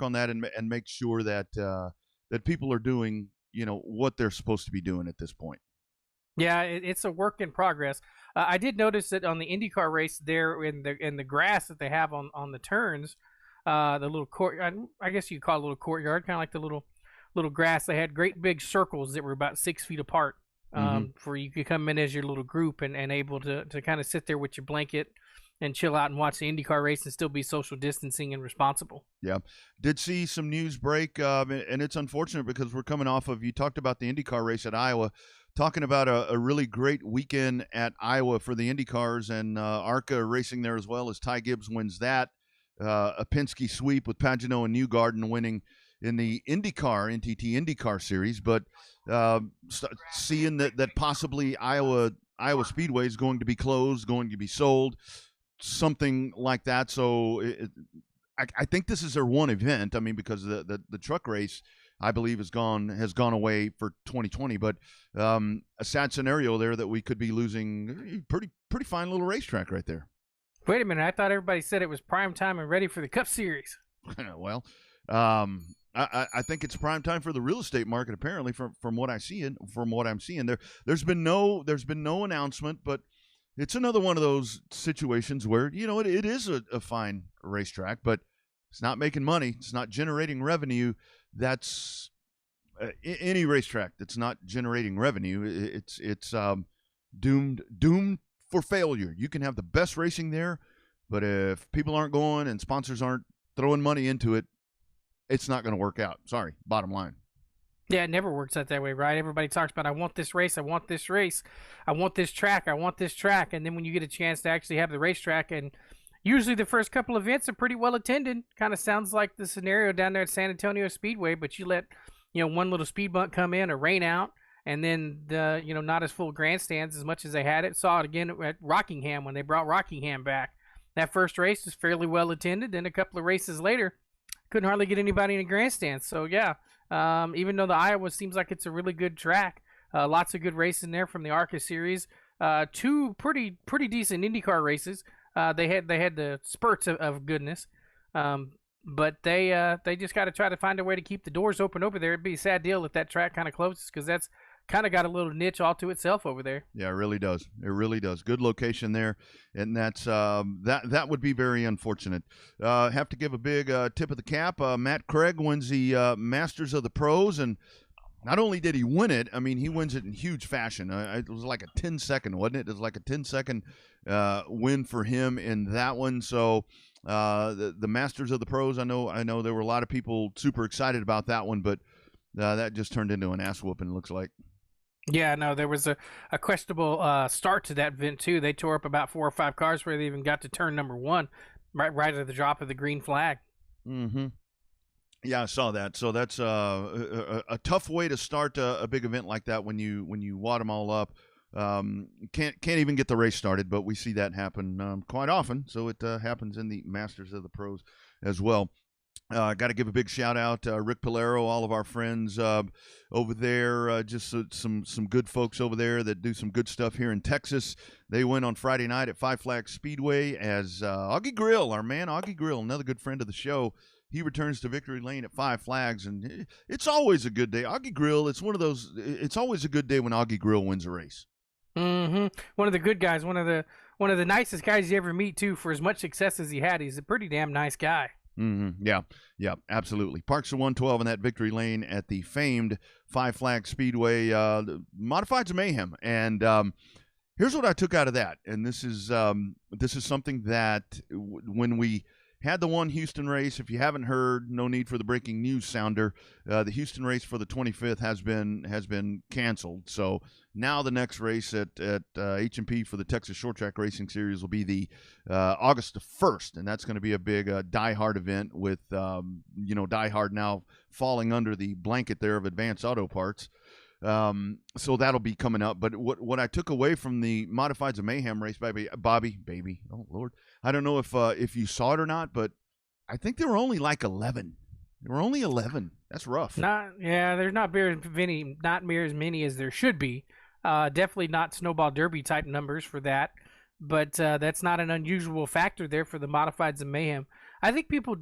on that and make sure that that people are doing what they're supposed to be doing at this point. Yeah, it's a work in progress. I did notice that on the IndyCar race there in the grass that they have on the turns, the little court. I guess you could call it a little courtyard, kind of like the little grass. They had great big circles that were about 6 feet apart, Hmm. for you could come in as your little group and able to kind of sit there with your blanket and chill out and watch the IndyCar race and still be social distancing and responsible. Yeah, did see some news break, and it's unfortunate because we're coming off of, you talked about the IndyCar race at Iowa, talking about a really great weekend at Iowa for the IndyCars, and ARCA racing there as well as Ty Gibbs wins that. A Penske sweep with Pagenaud and Newgarden winning in the IndyCar NTT IndyCar series, but seeing that possibly Iowa Speedway is going to be closed, going to be sold, something like that. So I think this is their one event. I mean, because the truck race, I believe, has gone away for 2020. But a sad scenario there that we could be losing pretty fine little racetrack right there. Wait a minute, I thought everybody said it was prime time and ready for the Cup Series. Well, I think it's prime time for the real estate market. Apparently, from what I'm seeing, there's been no announcement, but it's another one of those situations where it is a fine racetrack, but it's not making money. It's not generating revenue. That's any racetrack that's not generating revenue. It's doomed for failure. You can have the best racing there, but if people aren't going and sponsors aren't throwing money into it, it's not going to work out. Sorry, bottom line. Yeah, it never works out that way, right? Everybody talks about, I want this race, I want this race, I want this track, I want this track. And then when you get a chance to actually have the racetrack, and usually the first couple events are pretty well attended, kind of sounds like the scenario down there at San Antonio Speedway, but you let, one little speed bump come in or rain out, and then the, not as full grandstands as much as they had it. Saw it again at Rockingham when they brought Rockingham back. That first race was fairly well attended. Then a couple of races later, couldn't hardly get anybody in the grandstands. So yeah, even though the Iowa seems like it's a really good track, lots of good racing there from the ARCA series. Two pretty decent IndyCar races. They had the spurts of goodness, but they just got to try to find a way to keep the doors open over there. It'd be a sad deal if that track kind of closes, because that's kind of got a little niche all to itself over there. Yeah, it really does. It really does. Good location there, and that's that would be very unfortunate. Have to give a big tip of the cap. Matt Craig wins the Masters of the Pros, and not only did he win it, I mean, he wins it in huge fashion. It was like a 10-second, wasn't it? It was like a 10-second win for him in that one. So the Masters of the Pros, I know there were a lot of people super excited about that one, but that just turned into an ass whooping, it looks like. Yeah, no, there was a questionable start to that event too. They tore up about 4 or 5 cars before they even got to turn number 1, right at the drop of the green flag. Mm-hmm. Yeah, I saw that. So that's a tough way to start a big event like that when you wad them all up. Can't even get the race started, but we see that happen quite often. So it happens in the Masters of the Pros as well. Got to give a big shout out to Rick Polero, all of our friends over there, just some good folks over there that do some good stuff here in Texas. They went on Friday night at Five Flags Speedway as Augie Grill, our man Augie Grill, another good friend of the show. He returns to victory lane at Five Flags, and it's always a good day. Augie Grill, it's one of those. It's always a good day when Augie Grill wins a race. Mm-hmm. One of the good guys, one of the nicest guys you ever meet too. For as much success as he had, he's a pretty damn nice guy. Mm-hmm. Yeah, absolutely. Parks the 112 in that victory lane at the famed Five Flags Speedway, Modifieds of Mayhem. And here's what I took out of that. And this is something that when we had the one Houston race, if you haven't heard, no need for the breaking news sounder. The Houston race for the 25th has been canceled. So now the next race at H&P for the Texas Short Track Racing Series will be the August the 1st, and that's going to be a big Die Hard event with Die Hard now falling under the blanket there of Advanced Auto Parts. So that'll be coming up. But what I took away from the Modifieds of Mayhem race, Bobby, oh Lord, I don't know if you saw it or not, but I think there were only like 11. There were only 11. That's rough. There's not near as many as there should be. Definitely not Snowball Derby type numbers for that, but that's not an unusual factor there for the Modifieds of Mayhem. I think people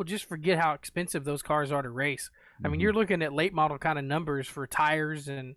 just forget how expensive those cars are to race. I mean, Hmm. you're looking at late model kind of numbers for tires and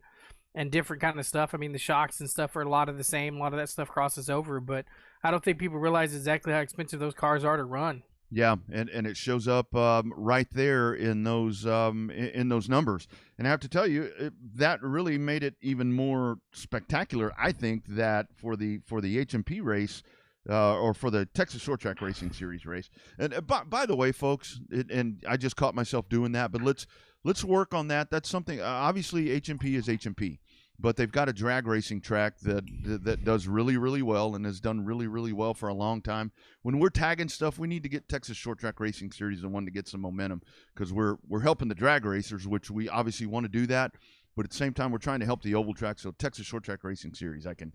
different kind of stuff. I mean, the shocks and stuff are a lot of the same. A lot of that stuff crosses over, but I don't think people realize exactly how expensive those cars are to run. Yeah, and it shows up right there in those numbers. And I have to tell you, that really made it even more spectacular. I think that for the HMP race. Or for the Texas Short Track Racing Series race, and by the way, folks, and I just caught myself doing that, but let's work on that. That's something. Obviously, HMP is HMP, but they've got a drag racing track that does really really well and has done really really well for a long time. When we're tagging stuff, we need to get Texas Short Track Racing Series the one to get some momentum because we're helping the drag racers, which we obviously want to do that. But at the same time, we're trying to help the oval track. So Texas Short Track Racing Series, I can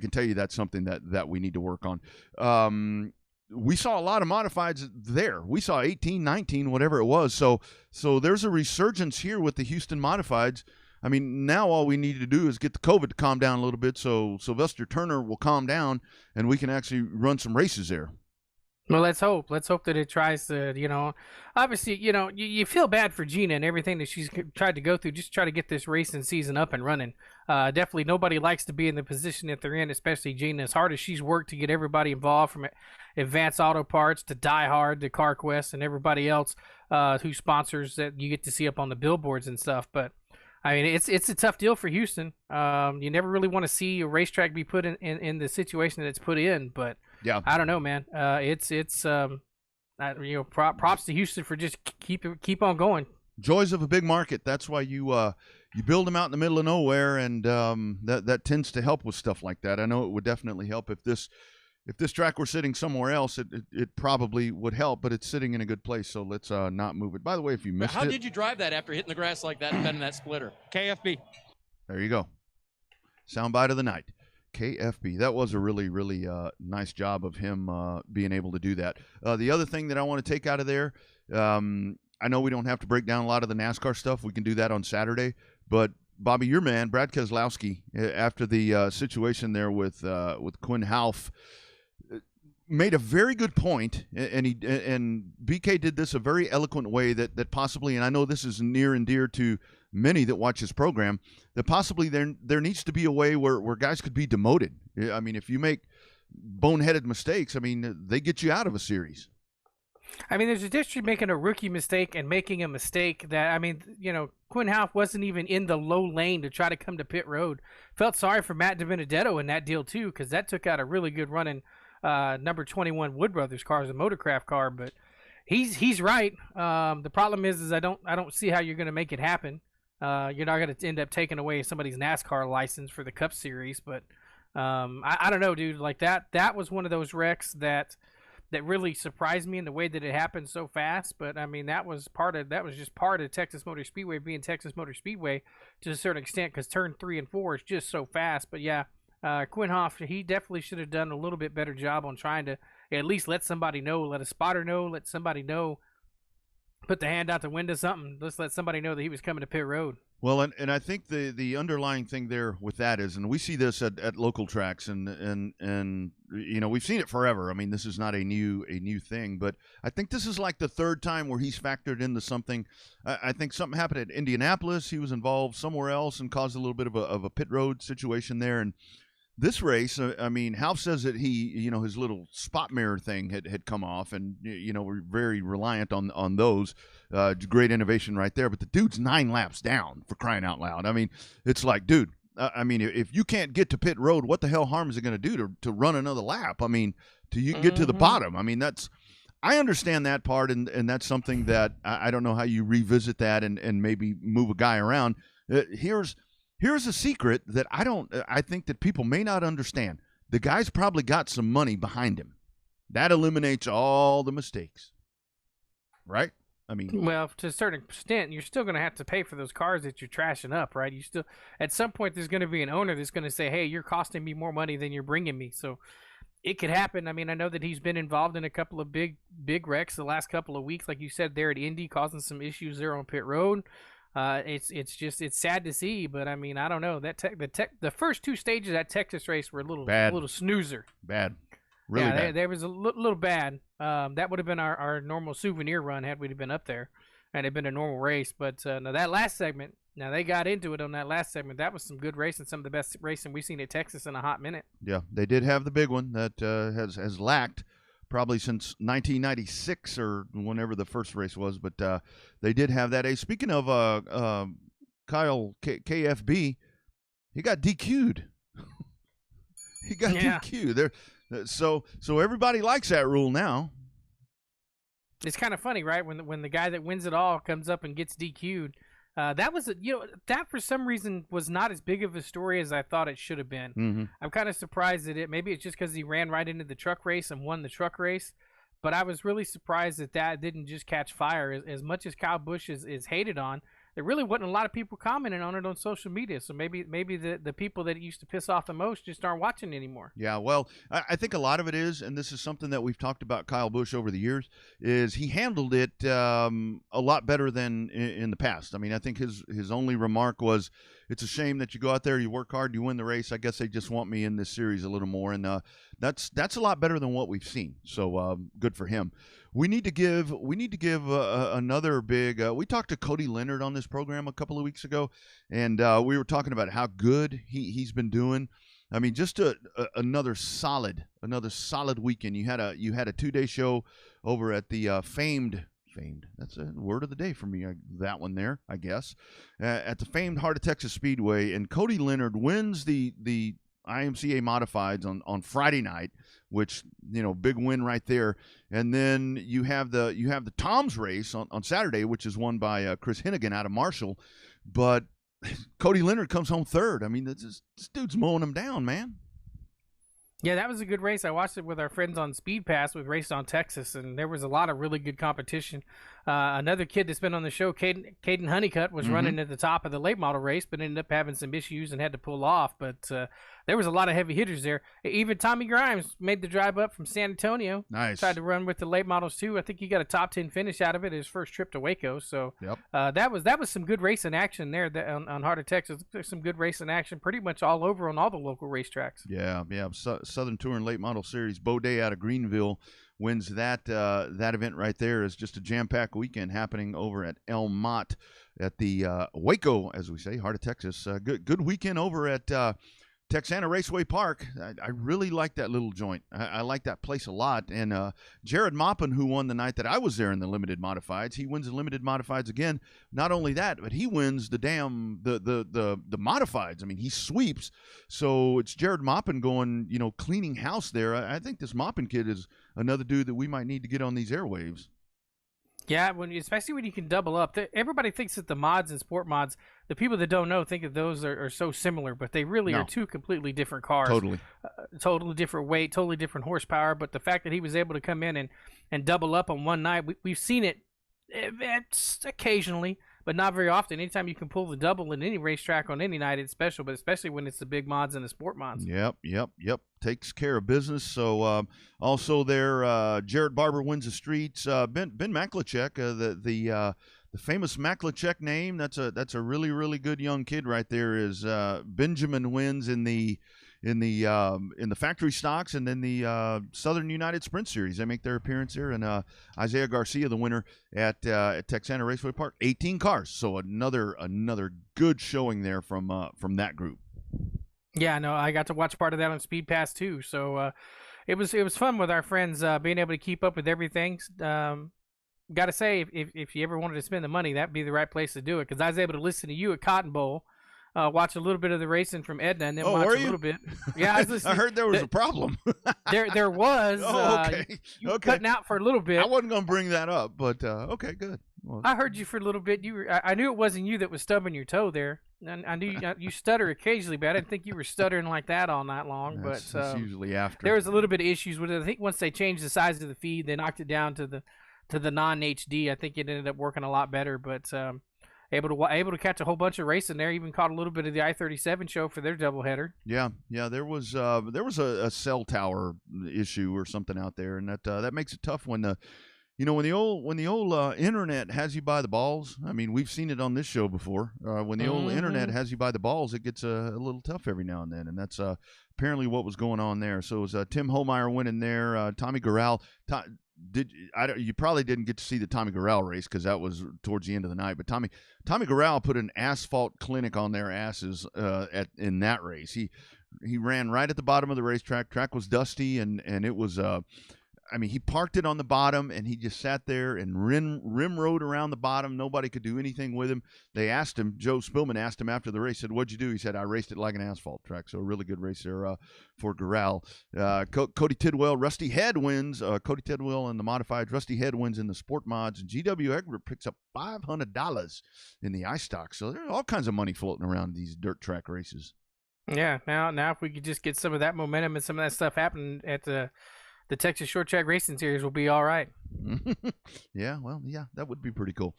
tell you that's something that we need to work on. We saw a lot of modifieds there. We saw 18, 19, whatever it was. So there's a resurgence here with the Houston modifieds. I mean, now all we need to do is get the COVID to calm down a little bit so Sylvester Turner will calm down and we can actually run some races there. Well, let's hope. Let's hope that it tries to, obviously, you feel bad for Gina and everything that she's tried to go through just to try to get this racing season up and running. Definitely nobody likes to be in the position that they're in, especially Gina. As hard as she's worked to get everybody involved from Advanced Auto Parts to Die Hard to CarQuest and everybody else who sponsors that you get to see up on the billboards and stuff. But, I mean, it's a tough deal for Houston. You never really want to see a racetrack be put in the situation that it's put in, but Yeah. I don't know, man. Props to Houston for just keep on going. Joys of a big market. That's why you build them out in the middle of nowhere, and that tends to help with stuff like that. I know it would definitely help if this track were sitting somewhere else. It probably would help, but it's sitting in a good place, so let's not move it. By the way, if you missed How did you drive that after hitting the grass like that and bending that splitter? KFB. there you go. Soundbite of the night. KFB. That was a really, really nice job of him being able to do that. The other thing that I want to take out of there, I know we don't have to break down a lot of the NASCAR stuff. We can do that on Saturday. But, Bobby, your man, Brad Keselowski, after the situation there with Quinn Half, made a very good point, and BK did this a very eloquent way that possibly, and I know this is near and dear to many that watch this program, that possibly there needs to be a way where guys could be demoted. I mean, if you make boneheaded mistakes, I mean, they get you out of a series. I mean, there's a difference between making a rookie mistake and making a mistake that, I mean, Quinn Half wasn't even in the low lane to try to come to pit road. Felt sorry for Matt DiBenedetto in that deal, too, because that took out a really good running number 21 Wood Brothers car as a motorcraft car. But he's right. The problem is I don't see how you're going to make it happen. You're not going to end up taking away somebody's NASCAR license for the Cup Series, but I don't know, dude. Like that was one of those wrecks that really surprised me in the way that it happened so fast. But I mean, that was just part of Texas Motor Speedway being Texas Motor Speedway to a certain extent, because turn 3 and 4 is just so fast. But yeah, Quinn Hoff, he definitely should have done a little bit better job on trying to at least let somebody know, let a spotter know, let somebody know. Put the hand out the window, something. Let's let somebody know that he was coming to pit road. Well, and I think the underlying thing there with that is, and we see this at local tracks, and we've seen it forever. I mean, this is not a new thing, but I think this is like the third time where he's factored into something. I think something happened at Indianapolis. He was involved somewhere else and caused a little bit of a pit road situation there, and this race, I mean, Half says that he, his little spot mirror thing had come off, and we're very reliant on those. Great innovation right there. But the dude's 9 laps down, for crying out loud. I mean, it's like, dude. I mean, if you can't get to pit road, what the hell harm is it going to do to run another lap? I mean, to get to the bottom. I mean, I understand that part, and that's something that I don't know how you revisit that and maybe move a guy around. Here's a secret that I think that people may not understand. The guy's probably got some money behind him. That eliminates all the mistakes. Right? I mean, well, to a certain extent, you're still going to have to pay for those cars that you're trashing up, right? You still, at some point, there's going to be an owner that's going to say, "Hey, you're costing me more money than you're bringing me." So it could happen. I mean, I know that he's been involved in a couple of big wrecks the last couple of weeks, like you said there at Indy, causing some issues there on pit road. It's sad to see, but I mean, I don't know. The first 2 stages of that Texas race were a little snoozer. Bad. Really Yeah, bad. there was a little bad. That would have been our normal souvenir run had we been up there, and it'd been a normal race. But no, that last segment, now they got into it on that last segment. That was some good racing, some of the best racing we've seen at Texas in a hot minute. Yeah, they did have the big one that has lacked probably since 1996 or whenever the first race was. But they did have that. Hey, speaking of Kyle KFB, he got DQ'd. He got DQ'd. So everybody likes that rule now. It's kind of funny, right? When the guy that wins it all comes up and gets DQ'd. That was that for some reason was not as big of a story as I thought it should have been. Mm-hmm. I'm kind of surprised at it. Maybe it's just because he ran right into the truck race and won the truck race. But I was really surprised that didn't just catch fire. As much as Kyle Busch is hated on, there really wasn't a lot of people commenting on it on social media. So maybe the people that it used to piss off the most just aren't watching anymore. Yeah, well, I think a lot of it is, and this is something that we've talked about Kyle Busch over the years, is he handled it a lot better than in the past. I mean, I think his only remark was, it's a shame that you go out there, you work hard, you win the race. I guess they just want me in this series a little more, and that's a lot better than what we've seen. So good for him. We need to give another big. We talked to Cody Leonard on this program a couple of weeks ago, and we were talking about how good he's been doing. I mean, just another solid weekend. You had a 2-day show over at the famed. That's a word of the day for me. That one there, I guess, at the famed Heart of Texas Speedway, and Cody Leonard wins the IMCA Modifieds on Friday night, which big win right there. And then you have the Tom's race on Saturday, which is won by Chris Hennigan out of Marshall, but Cody Leonard comes home third. I mean, this dude's mowing him down, man. Yeah, that was a good race. I watched it with our friends on Speed Pass with Race on Texas, and there was a lot of really good competition. Another kid that's been on the show, Caden Honeycutt, was running at the top of the late model race, but ended up having some issues and had to pull off. But there was a lot of heavy hitters there. Even Tommy Grimes made the drive up from San Antonio. Nice. Tried to run with the late models too. I think he got a top 10 finish out of it his first trip to Waco. So that was some good racing action there on Heart of Texas. There's some good racing action pretty much all over on all the local racetracks. Yeah. Southern Touring Late Model Series. Bo Day out of Greenville wins that event right there. Is just a jam-packed weekend happening over at El Mott at the Waco, as we say, Heart of Texas. Good weekend over at Texana Raceway Park. I really like that little joint. I like that place a lot. And Jared Maupin, who won the night that I was there in the Limited Modifieds, he wins the Limited Modifieds again. Not only that, but he wins the Modifieds. I mean, he sweeps. So it's Jared Maupin going, cleaning house there. I think this Maupin kid is another dude that we might need to get on these airwaves. Yeah, especially when you can double up. Everybody thinks that the mods and sport mods, the people that don't know think that those are so similar, but they really are two completely different cars. Totally. Totally different weight, totally different horsepower. But the fact that he was able to come in and double up on one night, we've seen it occasionally, but not very often. Anytime you can pull the double in any racetrack on any night, it's special, but especially when it's the big mods and the sport mods. Yep. Takes care of business. So also there, Jared Barber wins the streets. Ben Maklachek, the famous Maklachek name. That's a really, really good young kid right there. Is Benjamin wins in the factory stocks, and then the Southern United Sprint Series. They make their appearance here, and Isaiah Garcia, the winner at Texana Raceway Park. 18 cars, so another good showing there from that group. Yeah, no, I got to watch part of that on Speed Pass too. So it was fun with our friends being able to keep up with everything. Got to say, if you ever wanted to spend the money, that'd be the right place to do it, because I was able to listen to you at Cotton Bowl. Watch a little bit of the racing from Edna, and then watch a little bit. Yeah, I was listening. I heard there was a problem. There was. Okay. You were cutting out for a little bit. I wasn't going to bring that up, but okay, good. Well, I heard you for a little bit. I knew it wasn't you that was stubbing your toe there. And I knew you stutter occasionally, but I didn't think you were stuttering like that all night long. That's usually after. There was a little bit of issues with it. I think once they changed the size of the feed, they knocked it down to the non-HD. I think it ended up working a lot better, but able to catch a whole bunch of racing there. Even caught a little bit of the I-37 show for their doubleheader. Yeah. There was a cell tower issue or something out there, and that makes it tough when when the old internet has you by the balls. I mean, we've seen it on this show before. When the old internet has you by the balls, it gets a little tough every now and then, and that's apparently what was going on there. So it was Tim Holmeyer winning there. Tommy Corral. You probably didn't get to see the Tommy Corral race because that was towards the end of the night. But Tommy Corral put an asphalt clinic on their asses in that race. He ran right at the bottom of the racetrack. Track was dusty, and it was he parked it on the bottom, and he just sat there and rim rode around the bottom. Nobody could do anything with him. They asked him, Joe Spillman asked him after the race, said, "What'd you do?" He said, "I raced it like an asphalt track." So a really good race there for Corral. Cody Tidwell, Rusty Head wins. Cody Tidwell in the modifieds. Rusty Head wins in the sport mods. And GW Egbert picks up $500 in the ice stock. So there's all kinds of money floating around these dirt track races. Yeah, now if we could just get some of that momentum and some of that stuff happening at the Texas Short Track Racing Series, will be all right. Yeah, that would be pretty cool.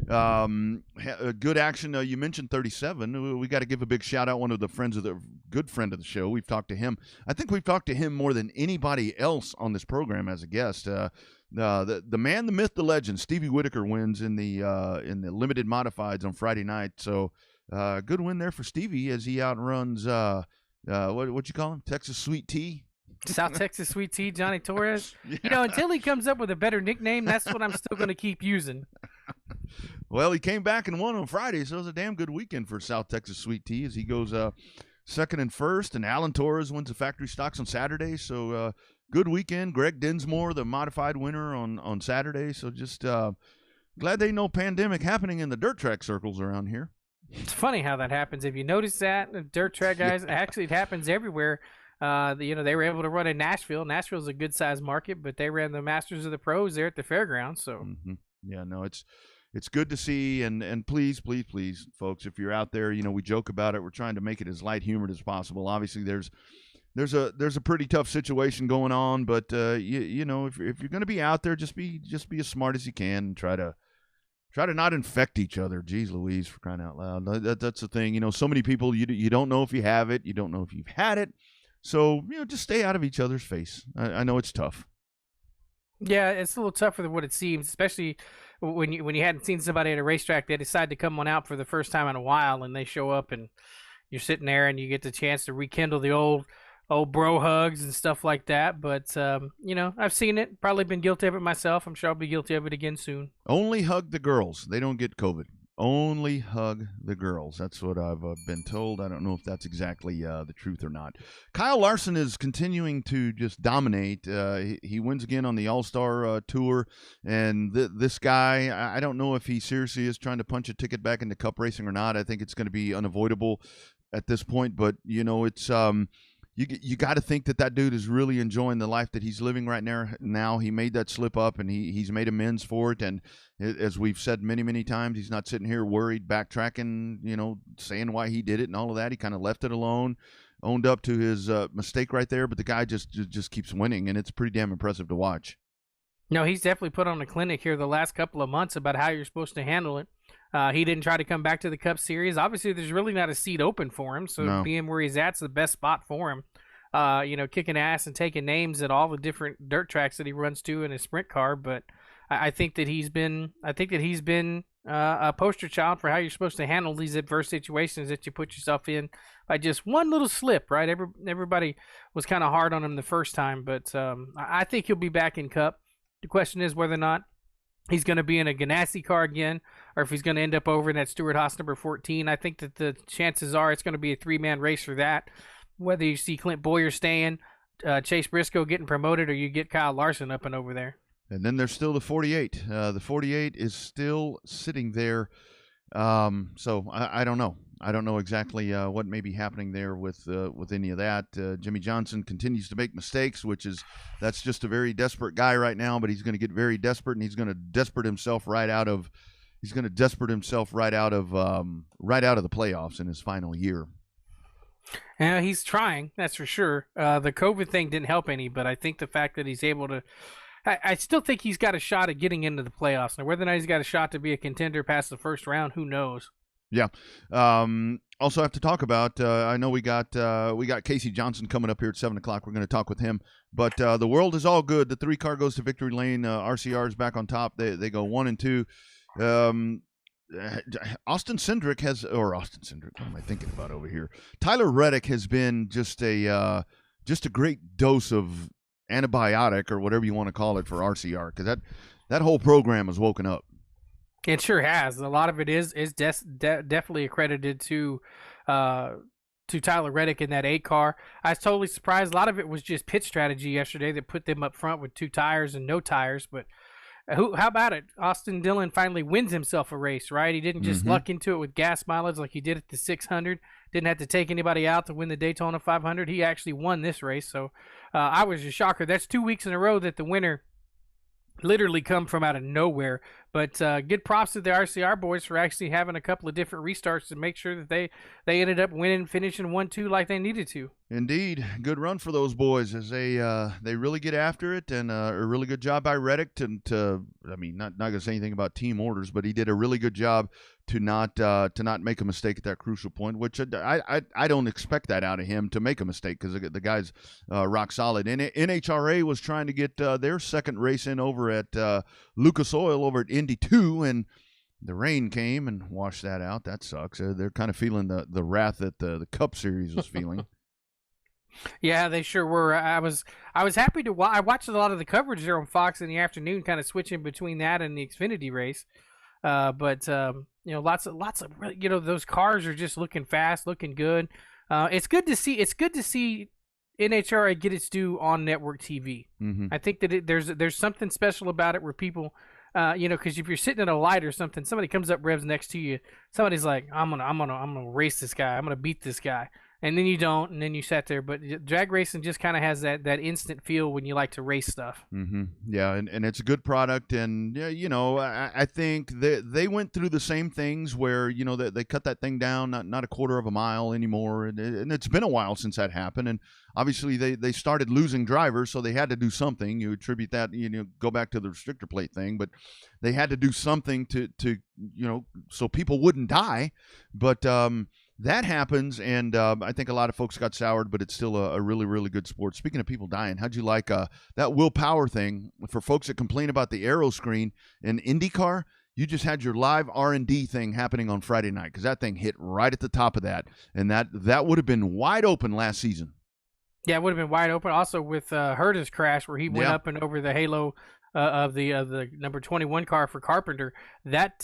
Good action. You mentioned 37. We got to give a big shout out. One of the good friend of the show. We've talked to him. I think we've talked to him more than anybody else on this program as a guest. The man, the myth, the legend, Stevie Whitaker wins in the limited modifieds on Friday night. So good win there for Stevie as he outruns what you call him? Texas Sweet Tea. South Texas Sweet Tea, Johnny Torres. Yeah. Until he comes up with a better nickname, that's what I'm still going to keep using. Well, he came back and won on Friday, so it was a damn good weekend for South Texas Sweet Tea as he goes second and first, and Alan Torres wins the factory stocks on Saturday, so good weekend. Greg Dinsmore, the modified winner on Saturday, so just glad they know pandemic happening in the dirt track circles around here. It's funny how that happens. If you notice that, the dirt track guys, actually it happens everywhere. They were able to run in Nashville. Nashville's a good-sized market, but they ran the Masters of the Pros there at the fairgrounds. So, yeah, no, it's good to see, and please, folks, if you're out there, we joke about it. We're trying to make it as light-humored as possible. Obviously, there's a pretty tough situation going on, but if you're going to be out there, just be as smart as you can and try to not infect each other. Jeez Louise, for crying out loud. That's the thing. So many people, you don't know if you have it, you don't know if you've had it. So, just stay out of each other's face. I know it's tough. Yeah, it's a little tougher than what it seems, especially when you hadn't seen somebody at a racetrack. They decide to come on out for the first time in a while, and they show up, and you're sitting there, and you get the chance to rekindle the old bro hugs and stuff like that. But, I've seen it, probably been guilty of it myself. I'm sure I'll be guilty of it again soon. Only hug the girls. They don't get COVID. Only hug the girls. That's what I've been told. I don't know if that's exactly the truth or not. Kyle Larson is continuing to just dominate. He wins again on the All-Star Tour. And this guy, I don't know if he seriously is trying to punch a ticket back into cup racing or not. I think it's going to be unavoidable at this point. But, it's you got to think that dude is really enjoying the life that he's living right now. He made that slip up, and he's made amends for it. And as we've said many, many times, he's not sitting here worried, backtracking, saying why he did it and all of that. He kind of left it alone, owned up to his mistake right there. But the guy just keeps winning, and it's pretty damn impressive to watch. No, he's definitely put on a clinic here the last couple of months about how you're supposed to handle it. He didn't try to come back to the Cup Series. Obviously, there's really not a seat open for him, so being where he's at's the best spot for him. Kicking ass and taking names at all the different dirt tracks that he runs to in his sprint car. But I think that he's been a poster child for how you're supposed to handle these adverse situations that you put yourself in by just one little slip. Right? Everybody was kind of hard on him the first time, but I think he'll be back in Cup. The question is whether or not he's going to be in a Ganassi car again, or if he's going to end up over in that Stewart-Haas number 14. I think that the chances are it's going to be a three-man race for that. Whether you see Clint Boyer staying, Chase Briscoe getting promoted, or you get Kyle Larson up and over there. And then there's still the 48. The 48 is still sitting there. So I don't know. I don't know exactly what may be happening there with any of that. Jimmy Johnson continues to make mistakes, that's just a very desperate guy right now. But he's going to get very desperate, and he's going to desperate himself right out of the playoffs in his final year. Yeah, he's trying, that's for sure. The COVID thing didn't help any, but I think the fact that he's able to, I still think he's got a shot at getting into the playoffs. Now, whether or not he's got a shot to be a contender past the first round, who knows? Yeah. Also have to talk about. I know we got Casey Johnson coming up here at 7:00. We're going to talk with him. But the world is all good. The 3 car goes to victory lane. RCR is back on top. They go 1 and 2. Austin Cindric what am I thinking about over here? Tyler Reddick has been just a great dose of antibiotic or whatever you want to call it for RCR, because that whole program has woken up. It sure has. A lot of it is definitely accredited to Tyler Reddick in that 8 car. I was totally surprised. A lot of it was just pit strategy yesterday that put them up front with 2 tires and no tires. But how about it? Austin Dillon finally wins himself a race, right? He didn't just luck into it with gas mileage like he did at the 600. Didn't have to take anybody out to win the Daytona 500. He actually won this race. So I was a shocker. That's 2 weeks in a row that the winner literally come from out of nowhere. But good props to the RCR boys for actually having a couple of different restarts to make sure that they ended up winning, finishing 1-2 like they needed to. Indeed, good run for those boys as they really get after it, and a really good job by Reddick to I mean, not going to say anything about team orders, but he did a really good job to not make a mistake at that crucial point, which I don't expect that out of him, to make a mistake, because the guy's rock solid. And NHRA was trying to get their second race in over at Lucas Oil over at Indy 2, and the rain came and washed that out. That sucks. They're kind of feeling the wrath that the Cup Series was feeling. Yeah, they sure were. I was happy to I watched a lot of the coverage there on Fox in the afternoon, kind of switching between that and the Xfinity race. But lots of those cars are just looking fast, looking good. It's good to see NHRA get its due on network TV. Mm-hmm. I think that there's something special about it where people, because if you're sitting at a light or something, somebody comes up, revs next to you, somebody's like, I'm gonna race this guy, I'm gonna beat this guy. And then you don't, and then you sat there. But drag racing just kind of has that instant feel when you like to race stuff. Mm-hmm. Yeah, and it's a good product. And, I think they went through the same things where, they cut that thing down, not a quarter of a mile anymore. And it's been a while since that happened. And obviously they started losing drivers, so they had to do something. You attribute that, go back to the restrictor plate thing. But they had to do something to so people wouldn't die. But that happens, and I think a lot of folks got soured, but it's still a really, really good sport. Speaking of people dying, how'd you like that Will Power thing? For folks that complain about the aero screen in IndyCar, you just had your live R&D thing happening on Friday night, because that thing hit right at the top of that, and that would have been wide open last season. Yeah, it would have been wide open. Also with Herta's crash, where he went up and over the halo of the number 21 car for Carpenter, that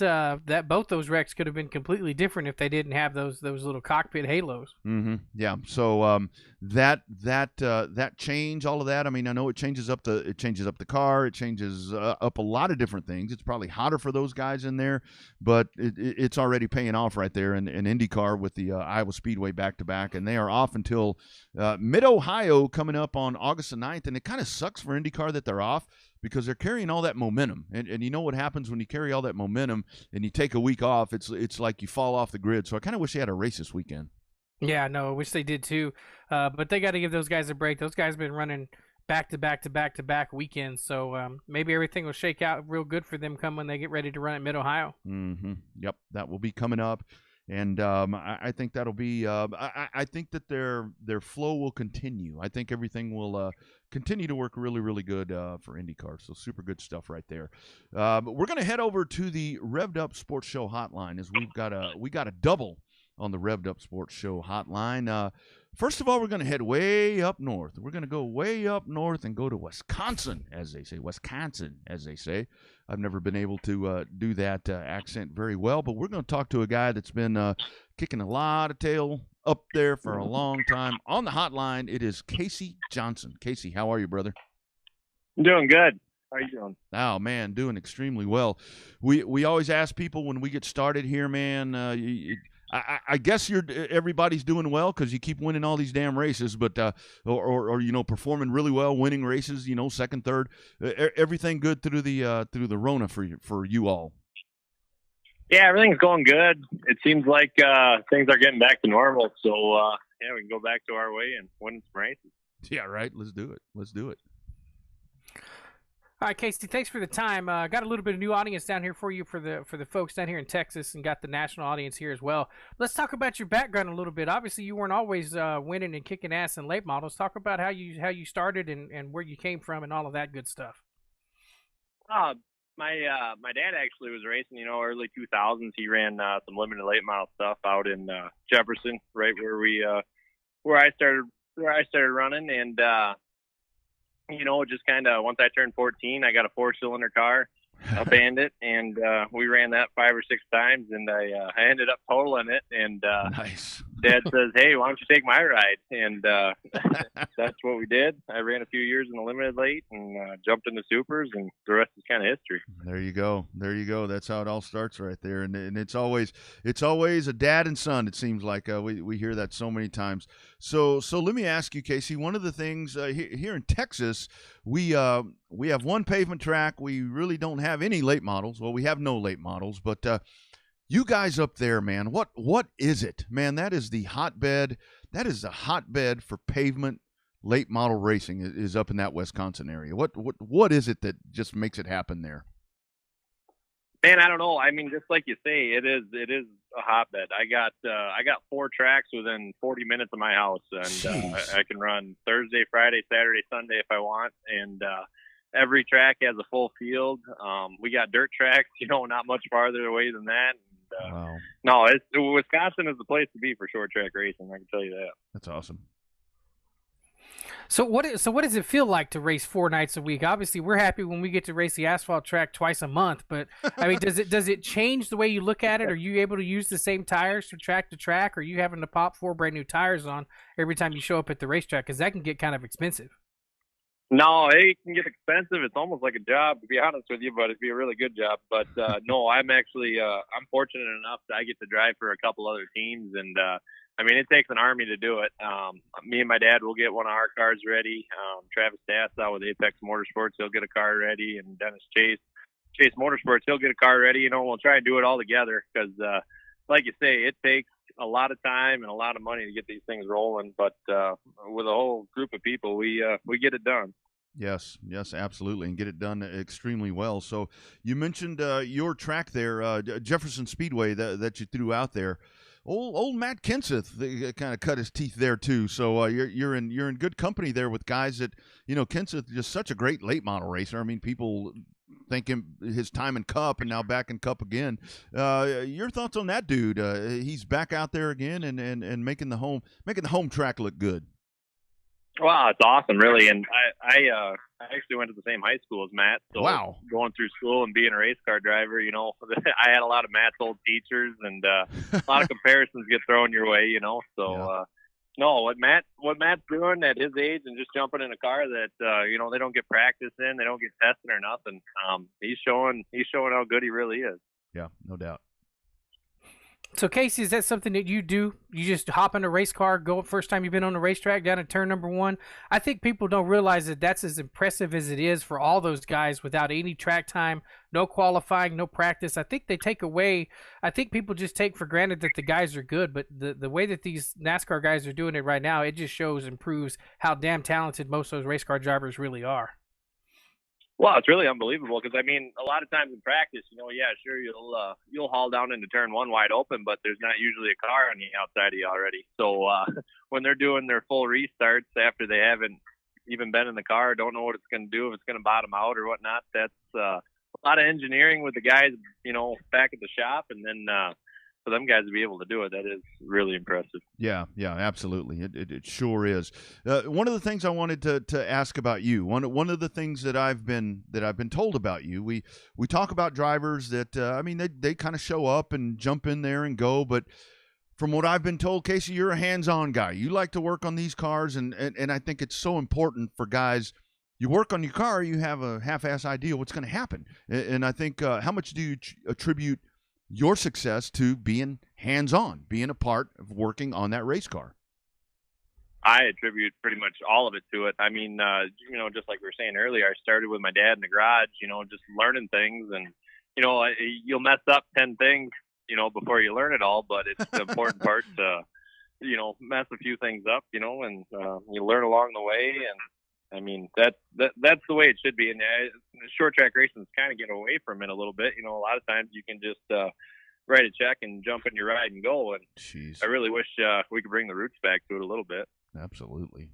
both those wrecks could have been completely different if they didn't have those little cockpit halos. Mm-hmm. Yeah. So that change, all of that. I mean, I know it changes up the car. It changes up a lot of different things. It's probably hotter for those guys in there, but it's already paying off right there in IndyCar with the Iowa Speedway back-to-back, and they are off until Mid-Ohio coming up on August the 9th, and it kind of sucks for IndyCar that they're off, because they're carrying all that momentum. And you know what happens when you carry all that momentum and you take a week off? It's like you fall off the grid. So I kind of wish they had a race this weekend. Yeah, no, I wish they did too. But they got to give those guys a break. Those guys have been running back-to-back weekends. So maybe everything will shake out real good for them come when they get ready to run at Mid-Ohio. Mm-hmm. Yep, that will be coming up. And I think that'll be. I think that their flow will continue. I think everything will continue to work really, really good for IndyCar. So super good stuff right there. But we're going to head over to the Revved Up Sports Show hotline, as we got a double on the Revved Up Sports Show hotline. First of all, we're going to head way up north. We're going to go way up north and go to Wisconsin, as they say. I've never been able to do that accent very well, but we're going to talk to a guy that's been kicking a lot of tail up there for a long time. On the hotline, it is Casey Johnson. Casey, how are you, brother? I'm doing good. How are you doing? Oh, man, doing extremely well. We always ask people when we get started here, man, I guess everybody's doing well because you keep winning all these damn races, but or performing really well, winning races, second, third, everything good through the Rona for you all. Yeah, everything's going good. It seems like things are getting back to normal, so we can go back to our way and win some races. Yeah, right. Let's do it. All right, Casey, thanks for the time. Got a little bit of new audience down here for you for the folks down here in Texas, and got the national audience here as well. Let's talk about your background a little bit. Obviously, you weren't always winning and kicking ass in late models. Talk about how you started and where you came from and all of that good stuff. My dad actually was racing, early 2000s. He ran some limited late model stuff out in Jefferson, right where I started running, and just kind of once I turned 14, I got a 4-cylinder car, a Bandit, and we ran that 5 or 6 times, and I ended up totaling it. And Nice. Dad says, "Hey, why don't you take my ride?" And that's what we did. I ran a few years in the limited late and jumped into supers, and the rest is kind of history. There you go. There you go. That's how it all starts right there. And it's always a dad and son. It seems like we hear that so many times. So let me ask you, Casey. One of the things here in Texas, we have one pavement track. We really don't have any late models. Well, we have no late models, but you guys up there, man, what is it? Man, that is the hotbed. That is the hotbed for pavement late model racing is up in that Wisconsin area. What is it that just makes it happen there? Man, I don't know. I mean, just like you say, it is a hotbed. I got 4 tracks within 40 minutes of my house, and I can run Thursday, Friday, Saturday, Sunday if I want, and every track has a full field. We got dirt tracks, not much farther away than that. And, wow. No, Wisconsin is the place to be for short track racing. I can tell you that. That's awesome. So what does it feel like to race 4 nights a week? Obviously, we're happy when we get to race the asphalt track twice a month, but I mean, does it change the way you look at it? Are you able to use the same tires from track to track? Or are you having to pop 4 brand new tires on every time you show up at the racetrack? Because that can get kind of expensive. No, it can get expensive. It's almost like a job, to be honest with you, but it'd be a really good job. But no, I'm actually I'm fortunate enough that I get to drive for a couple other teams, and I mean, it takes an army to do it. Me and my dad will get one of our cars ready. Travis Dassow with Apex Motorsports, he'll get a car ready, and Dennis Chase Motorsports, he'll get a car ready. We'll try and do it all together because, like you say, it takes a lot of time and a lot of money to get these things rolling. But with a whole group of people, we get it done. Yes, absolutely, and get it done extremely well. So you mentioned your track there, Jefferson Speedway, that you threw out there. Old Matt Kenseth kind of cut his teeth there too. So you're in good company there with guys that Kenseth is just such a great late model racer. I mean, people think his time in Cup and now back in Cup again. Your thoughts on that dude? He's back out there again and making the home track look good. Wow, it's awesome, really. And I actually went to the same high school as Matt. So wow. Going through school and being a race car driver, I had a lot of Matt's old teachers, and a lot of comparisons get thrown your way, So, yeah. No, what Matt's doing at his age and just jumping in a car that they don't get practice in, they don't get tested or nothing. He's showing how good he really is. Yeah, no doubt. So, Casey, is that something that you do? You just hop in a race car, go first time you've been on the racetrack down at turn number 1? I think people don't realize that that's as impressive as it is for all those guys without any track time, no qualifying, no practice. I think people just take for granted that the guys are good, but the way that these NASCAR guys are doing it right now, it just shows and proves how damn talented most of those race car drivers really are. Well, it's really unbelievable because, I mean, a lot of times in practice, yeah, sure, you'll haul down into turn 1 wide open, but there's not usually a car on the outside of you already. So when they're doing their full restarts after they haven't even been in the car, don't know what it's going to do, if it's going to bottom out or whatnot, that's a lot of engineering with the guys, back at the shop, and then for them guys to be able to do it, that is really impressive. Yeah, absolutely. It sure is. One of the things I wanted to ask about you, one of the things that I've been told about you, we talk about drivers that they kind of show up and jump in there and go, but from what I've been told, Casey, you're a hands-on guy. You like to work on these cars, and I think it's so important for guys. You work on your car, you have a half-ass idea what's going to happen, and I think how much do you attribute your success to being hands-on, being a part of working on that race car? I attribute pretty much all of it to it. I mean, just like we were saying earlier, I started with my dad in the garage, just learning things, and, you'll mess up 10 things, before you learn it all, but it's the important part to, mess a few things up, and you learn along the way. And I mean, that's the way it should be. And short track racing is kind of getting away from it a little bit. You know, a lot of times you can just write a check and jump in your ride and go. And Jeez. I really wish we could bring the roots back to it a little bit. Absolutely.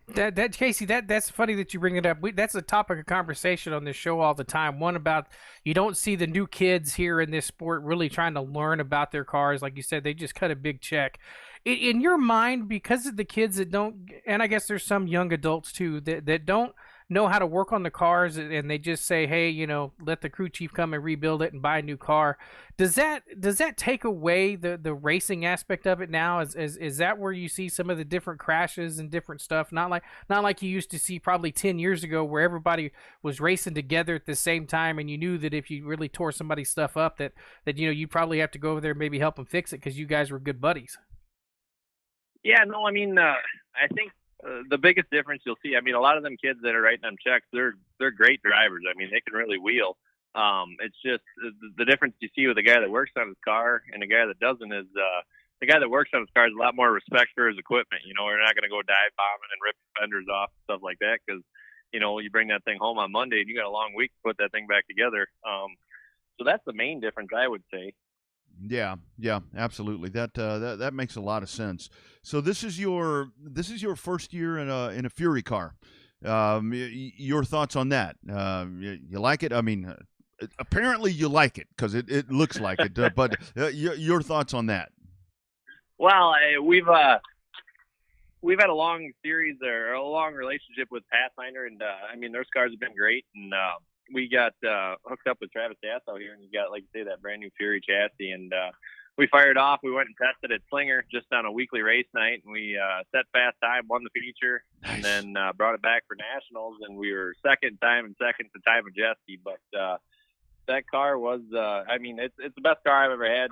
That Casey, that's funny that you bring it up. That's a topic of conversation on this show all the time. One about you don't see the new kids here in this sport really trying to learn about their cars. Like you said, they just cut a big check. In your mind, because of the kids that don't, and I guess there's some young adults too that don't know how to work on the cars, and they just say, hey, you know, let the crew chief come and rebuild it and buy a new car. Does that take away the racing aspect of it now? Is that where you see some of the different crashes and different stuff? Not like you used to see probably 10 years ago, where everybody was racing together at the same time, and you knew that if you really tore somebody's stuff up, that you know you probably have to go over there and maybe help them fix it because you guys were good buddies. Yeah, no, I mean, I think the biggest difference you'll see, I mean, a lot of them kids that are writing them checks, they're great drivers. I mean, they can really wheel. It's just the difference you see with a guy that works on his car and a guy that doesn't is the guy that works on his car has a lot more respect for his equipment. You know, we're not going to go dive bombing and rip fenders off, stuff like that, because, you know, you bring that thing home on Monday and you got a long week to put that thing back together. So that's the main difference, I would say. Yeah, absolutely. That makes a lot of sense. So this is your first year in a Fury car. Your thoughts on that? You like it? I mean, apparently you like it because it looks like it. But your thoughts on that? Well, we've had a long series or a long relationship with Pathfinder, and I mean, those cars have been great, and we got hooked up with Travis Dassow here, and he got, like you say, that brand new Fury chassis, and we fired off. We went and tested at Slinger just on a weekly race night, and we set fast time, won the feature, Nice. and then brought it back for nationals, and we were second to Ty Majeski. But that car was, I mean, it's the best car I've ever had.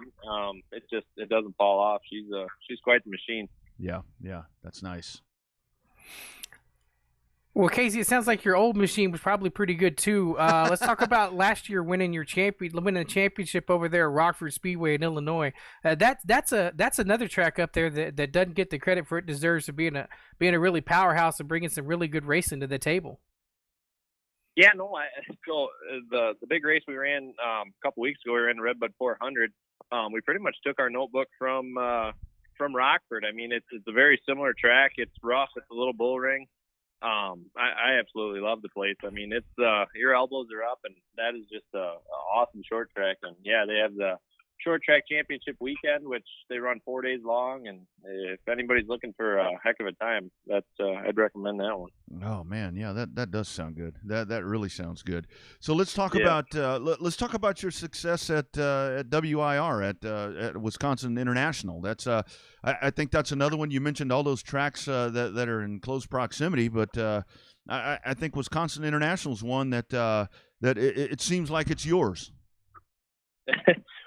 It doesn't fall off. She's quite the machine. Yeah, that's nice. Well, Casey, it sounds like your old machine was probably pretty good too. Let's talk about last year winning a championship over there at Rockford Speedway in Illinois. That's another track up there that doesn't get the credit for it deserves for being a really powerhouse and bringing some really good racing to the table. Yeah, no. So the big race we ran a couple weeks ago, we ran the Redbud 400. We pretty much took our notebook from Rockford. I mean, it's a very similar track. It's rough. It's a little bull ring. I absolutely love the place. I mean, it's your elbows are up, and that is just a awesome short track. And yeah, they have the short track championship weekend, which they run 4 days long. And if anybody's looking for a heck of a time, I'd recommend that one. Oh man, yeah, that does sound good. That really sounds good. So let's talk about your success at WIR at Wisconsin International. That's I think that's another one. You mentioned all those tracks that are in close proximity, but I think Wisconsin International is one that it seems like it's yours.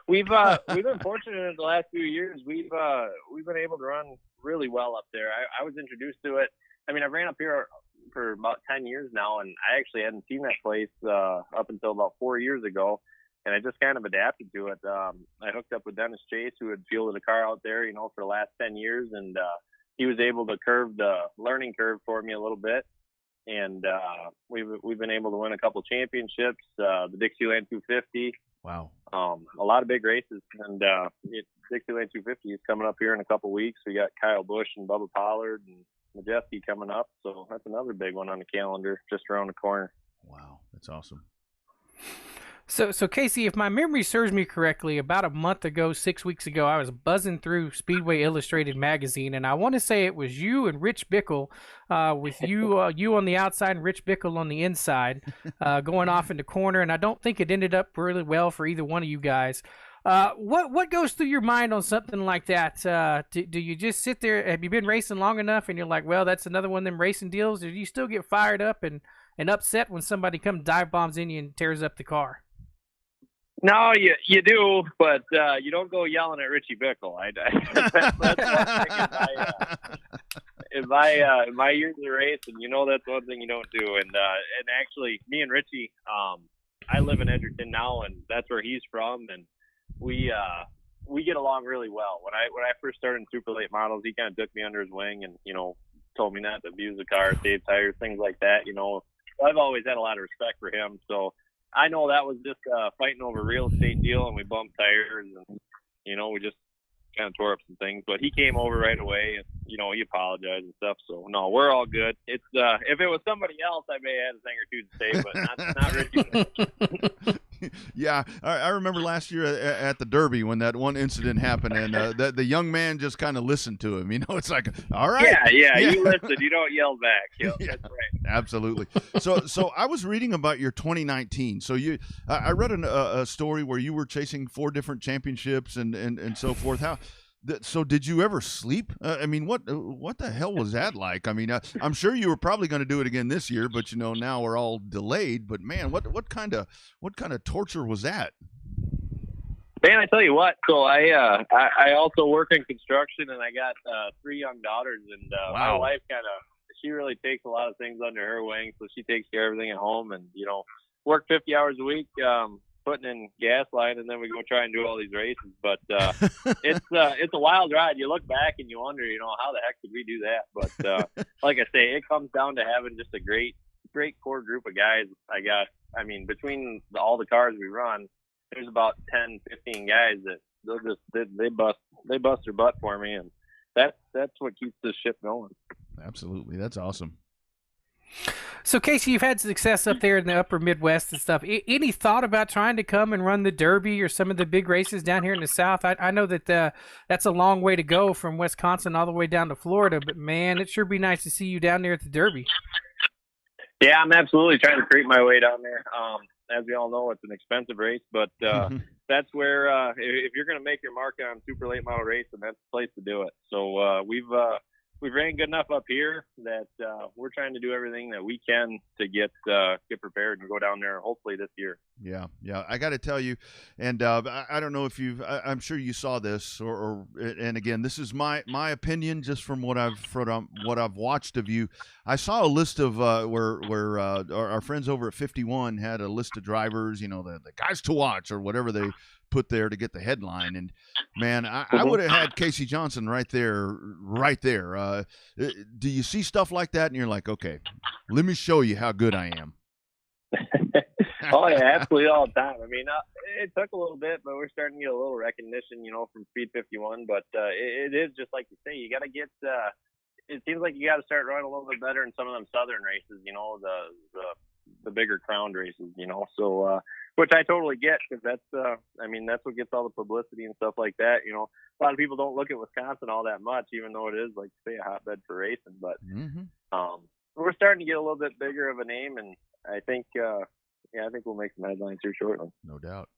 We've been fortunate in the last few years. We've been able to run really well up there. I was introduced to it. I mean, I've ran up here for about 10 years now, and I actually hadn't seen that place up until about 4 years ago, and I just kind of adapted to it. I hooked up with Dennis Chase, who had fielded a car out there, you know, for the last 10 years, and he was able to curve the learning curve for me a little bit. And we've been able to win a couple championships, the Dixieland 250. Wow. A lot of big races, and Dixieland 250 is coming up here in a couple weeks. We got Kyle Busch and Bubba Pollard and Majeski coming up, so that's another big one on the calendar just around the corner. Wow, that's awesome. So Casey, if my memory serves me correctly, about a month ago, 6 weeks ago, I was buzzing through Speedway Illustrated magazine, and I want to say it was you and Rich Bickle, with you on the outside and Rich Bickle on the inside, going off in the corner. And I don't think it ended up really well for either one of you guys. What goes through your mind on something like that? Do you just sit there? Have you been racing long enough, and you're like, well, that's another one of them racing deals? Or do you still get fired up and upset when somebody comes dive bombs in you and tears up the car? No, you do, but you don't go yelling at Richie Bickle. That's one thing. If my years of racing, you know, that's one thing you don't do. And actually, me and Richie, I live in Edgerton now, and that's where he's from, and we get along really well. When I first started in super late models, he kind of took me under his wing, and you know, told me not to abuse the car, save tires, things like that. I've always had a lot of respect for him. So I know that was just fighting over a real estate deal, and we bumped tires, and we just kind of tore up some things. But he came over right away, and he apologized and stuff. So no, we're all good. It's if it was somebody else, I may have had a thing or two to say, but not Ricky. Yeah, I remember last year at the Derby when that one incident happened, and the young man just kind of listened to him. It's like, all right, yeah. You listen, you don't yell back. Yep, yeah, that's right. Absolutely. So I was reading about your 2019. So I read a story where you were chasing 4 different championships and so forth. So did you ever sleep? What the hell was that like? I'm sure you were probably going to do it again this year, but now we're all delayed. But man, what kind of torture was that? Man, I tell you what. So I also work in construction, and I got 3 young daughters, and my Wow. wife she really takes a lot of things under her wing, so she takes care of everything at home, and work 50 hours a week. Putting in gas line, and then we go try and do all these races. But it's a wild ride. You look back and you wonder, how the heck did we do that? But like I say, it comes down to having just a great core group of guys. Between all the cars we run, there's about 10, 15 guys that they bust their butt for me, and that's what keeps this ship going. Absolutely, that's awesome. So, Casey, you've had success up there in the upper Midwest and stuff. Any thought about trying to come and run the Derby or some of the big races down here in the South? I know that that's a long way to go from Wisconsin all the way down to Florida, but, man, it sure be nice to see you down there at the Derby. Yeah, I'm absolutely trying to creep my way down there. As we all know, it's an expensive race, but that's where if you're going to make your mark on super late model racing, that's the place to do it. So we've ran good enough up here that we're trying to do everything that we can to get prepared and go down there hopefully this year. Yeah. I got to tell you, and I don't know if I'm sure you saw this, and again, this is my opinion just from what I've watched of you. I saw a list of where our friends over at 51 had a list of drivers, the guys to watch or whatever they put there to get the headline. And man, I would have had Casey Johnson right there. Do you see stuff like that and you're like, okay, let me show you how good I am? Oh yeah, absolutely, all the time. It took a little bit, but we're starting to get a little recognition, from Speed 51. But it is just like you say, you got to get. It seems like you got to start running a little bit better in some of them southern races, the bigger crowned races, So which I totally get, because that's that's what gets all the publicity and stuff like that. A lot of people don't look at Wisconsin all that much, even though it is, like say, a hotbed for racing. But we're starting to get a little bit bigger of a name, and I think I think we'll make some headlines here shortly. No doubt.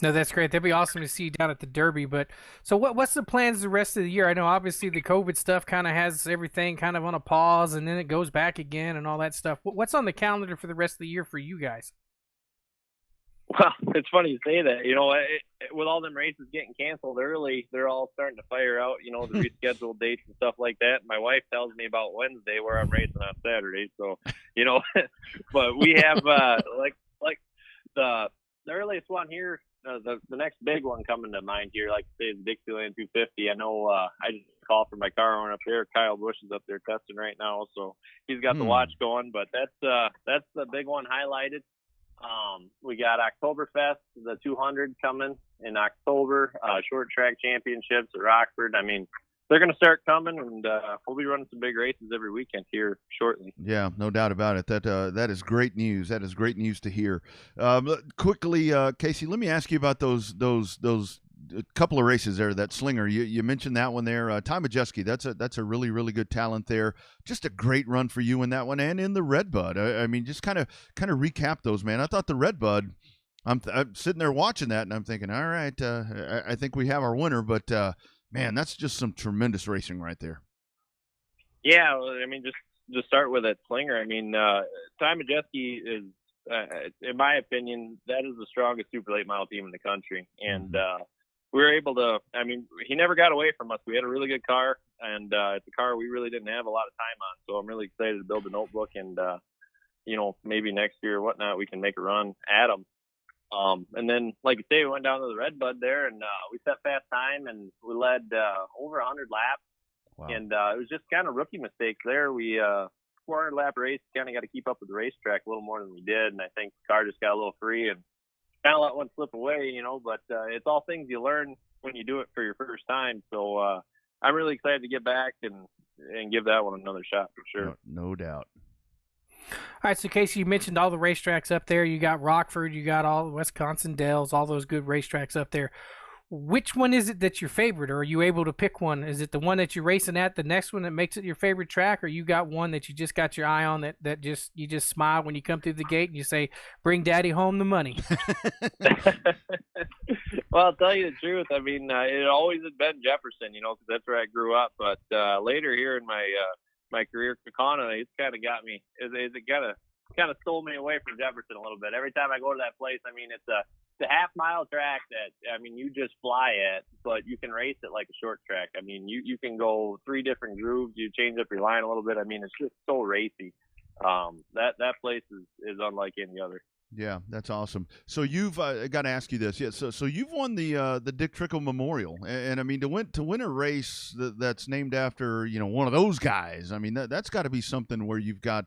No, that's great. That'd be awesome to see you down at the Derby. But so what's the plans the rest of the year? I know obviously the COVID stuff kind of has everything kind of on a pause, and then it goes back again and all that stuff. What's on the calendar for the rest of the year for you guys? Well, it's funny you say that. With all them races getting canceled early, they're all starting to fire out, the rescheduled dates and stuff like that. My wife tells me about Wednesday where I'm racing on Saturday. So, but we have like the earliest one here, the next big one coming to mind here, like say is Dixieland 250. I know I just called for my car owner up there. Kyle Busch is up there testing right now, so he's got the watch going. But that's the big one highlighted. We got Oktoberfest, the 200 coming in October, short track championships at Rockford. They're going to start coming, and we'll be running some big races every weekend here shortly. Yeah, no doubt about it. That is great news. That is great news to hear. Quickly, Casey, let me ask you about those couple of races there. That Slinger, you mentioned that one there. Ty Majeski, that's a really, really good talent there. Just a great run for you in that one, and in the Redbud. Just kind of recap those, man. I thought the Redbud. I'm sitting there watching that, and I'm thinking, all right, I think we have our winner, but. Man, that's just some tremendous racing right there. Yeah, just to start with that Slinger, Ty Majeski is, in my opinion, that is the strongest super late model team in the country. And we were able to, he never got away from us. We had a really good car, and it's a car we really didn't have a lot of time on. So I'm really excited to build a notebook, and, maybe next year or whatnot, we can make a run at him. And then, like you say, we went down to the Redbud there, and we set fast time, and we led over 100 laps. Wow. And it was just kind of rookie mistakes there. We 400 lap race, kind of got to keep up with the racetrack a little more than we did, and I think the car just got a little free and kind of let one slip away, you know. But it's all things you learn when you do it for your first time. So I'm really excited to get back and give that one another shot for sure. No doubt. All right, so Casey, you mentioned all the racetracks up there. You got Rockford, you got all the Wisconsin Dells, all those good racetracks up there. Which one is it that's your favorite, or are you able to pick one? Is it the one that you're racing at, the next one that makes it your favorite track, or you got one that you just got your eye on that just you just smile when you come through the gate and you say, "Bring Daddy home the money"? Well, I'll tell you the truth. I mean, it always had been Jefferson, you know, because that's where I grew up. But later here in my career, Kakana, it's kind of got me. It kind of stole me away from Jefferson a little bit. Every time I go to that place, I mean, it's a half-mile track that, I mean, you just fly at, but you can race it like a short track. I mean, you can go 3 different grooves. You change up your line a little bit. I mean, it's just so racy. That place is unlike any other. Yeah, that's awesome. So you've I got to ask you this. Yeah, so you've won the Dick Trickle Memorial, and I mean to win a race that's named after, you know, one of those guys. I mean that's got to be something where you've got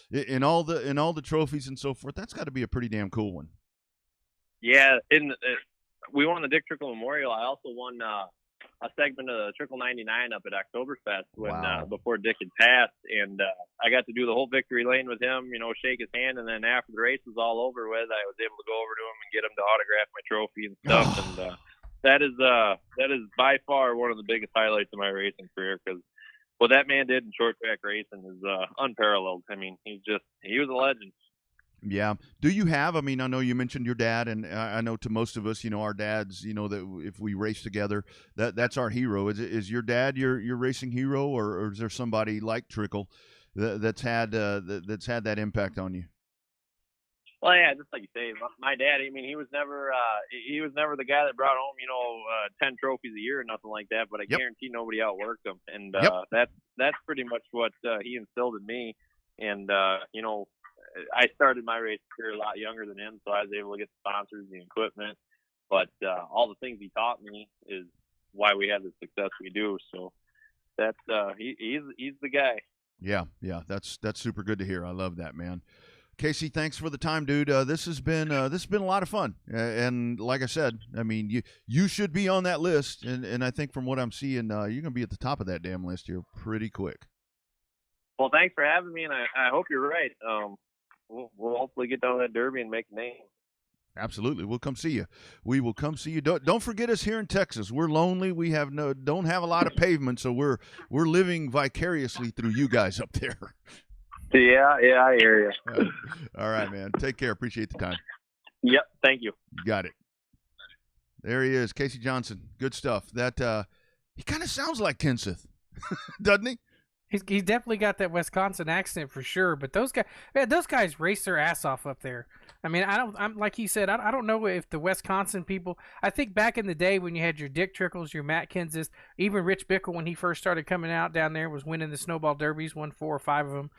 in all the trophies and so forth. That's got to be a pretty damn cool one. Yeah, we won the Dick Trickle Memorial. I also won a segment of the Trickle 99 up at Oktoberfest before Dick had passed, and I got to do the whole victory lane with him, you know, shake his hand, and then after the race was all over with, I was able to go over to him and get him to autograph my trophy and stuff. And that is by far one of the biggest highlights of my racing career, because what that man did in short track racing is unparalleled. I mean, he was a legend. Yeah. Do you have, I mean, I know you mentioned your dad, and I know to most of us, you know, our dads, you know, that if we race together, that's our hero. Is your dad your racing hero, or is there somebody like Trickle that's had that impact on you? Well, yeah, just like you say, my dad, I mean, he was never the guy that brought home, you know, 10 trophies a year or nothing like that, but I guarantee nobody outworked him. And that's pretty much what he instilled in me. And, you know, I started my race career a lot younger than him, so I was able to get the sponsors, the equipment, but all the things he taught me is why we have the success we do. So that's he's the guy. Yeah, that's super good to hear. I love that, man. Casey, thanks for the time, dude. This has been a lot of fun, and like I said, I mean, you should be on that list, and I think from what I'm seeing, you're gonna be at the top of that damn list here pretty quick. Well, thanks for having me, and I hope you're right. We'll hopefully get down to that Derby and make a name. Absolutely, we'll come see you. We will come see you. Don't forget us here in Texas. We're lonely. We don't have a lot of pavement, so we're living vicariously through you guys up there. Yeah, I hear you. All right, man. Take care. Appreciate the time. Yep, thank you. You got it. There he is, Casey Johnson. Good stuff. That he kind of sounds like Kenseth, doesn't he? He's definitely got that Wisconsin accent for sure. But those guys race their ass off up there. I mean, I'm like he said, I don't know if the Wisconsin people. I think back in the day when you had your Dick Trickles, your Matt Kenseth, even Rich Bickle when he first started coming out down there was winning the snowball derbies, won 4 or 5 of them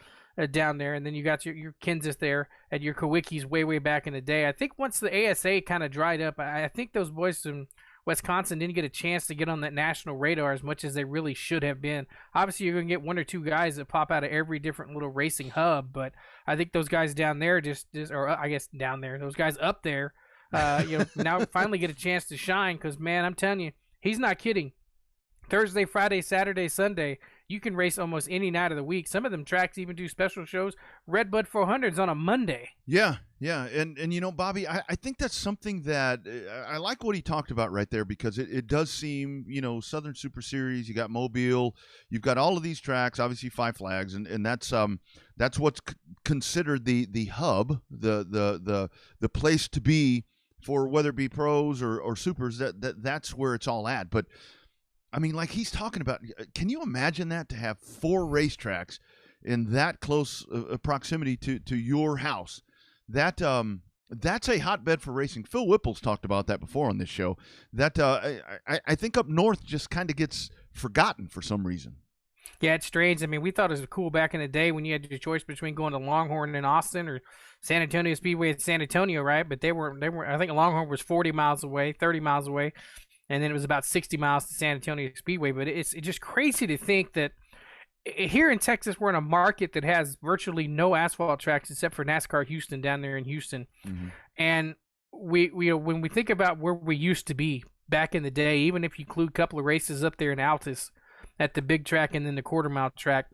down there, and then you got your Kenseth there and your Kowicki's way back in the day. I think once the ASA kind of dried up, I think those boys from Wisconsin didn't get a chance to get on that national radar as much as they really should have been. Obviously, you're going to get 1 or 2 guys that pop out of every different little racing hub, but I think those guys down there those guys up there, now finally get a chance to shine because, man, I'm telling you, he's not kidding. Thursday, Friday, Saturday, Sunday, you can race almost any night of the week. Some of them tracks even do special shows. Redbud 400s on a Monday. Yeah. And you know, Bobby, I think that's something that I like what he talked about right there, because it does seem, you know, Southern Super Series, you got Mobile, you've got all of these tracks, obviously Five Flags, and that's what's considered the hub, the place to be for whether it be pros or supers, that's where it's all at. But I mean, like he's talking about, can you imagine that, to have 4 racetracks in that close proximity to your house? That's a hotbed for racing. Phil Whipple's talked about that before on this show. That I think up north just kind of gets forgotten for some reason. Yeah, it's strange. I mean, we thought it was cool back in the day when you had your choice between going to Longhorn in Austin or San Antonio Speedway in San Antonio, right? But they were. I think Longhorn was 40 miles away, 30 miles away. and then it was about 60 miles to San Antonio Speedway. But it's just crazy to think that here in Texas, we're in a market that has virtually no asphalt tracks except for NASCAR Houston down there in Houston. Mm-hmm. And we when we think about where we used to be back in the day, even if you include a couple of races up there in Altus at the big track and then the quarter mile track,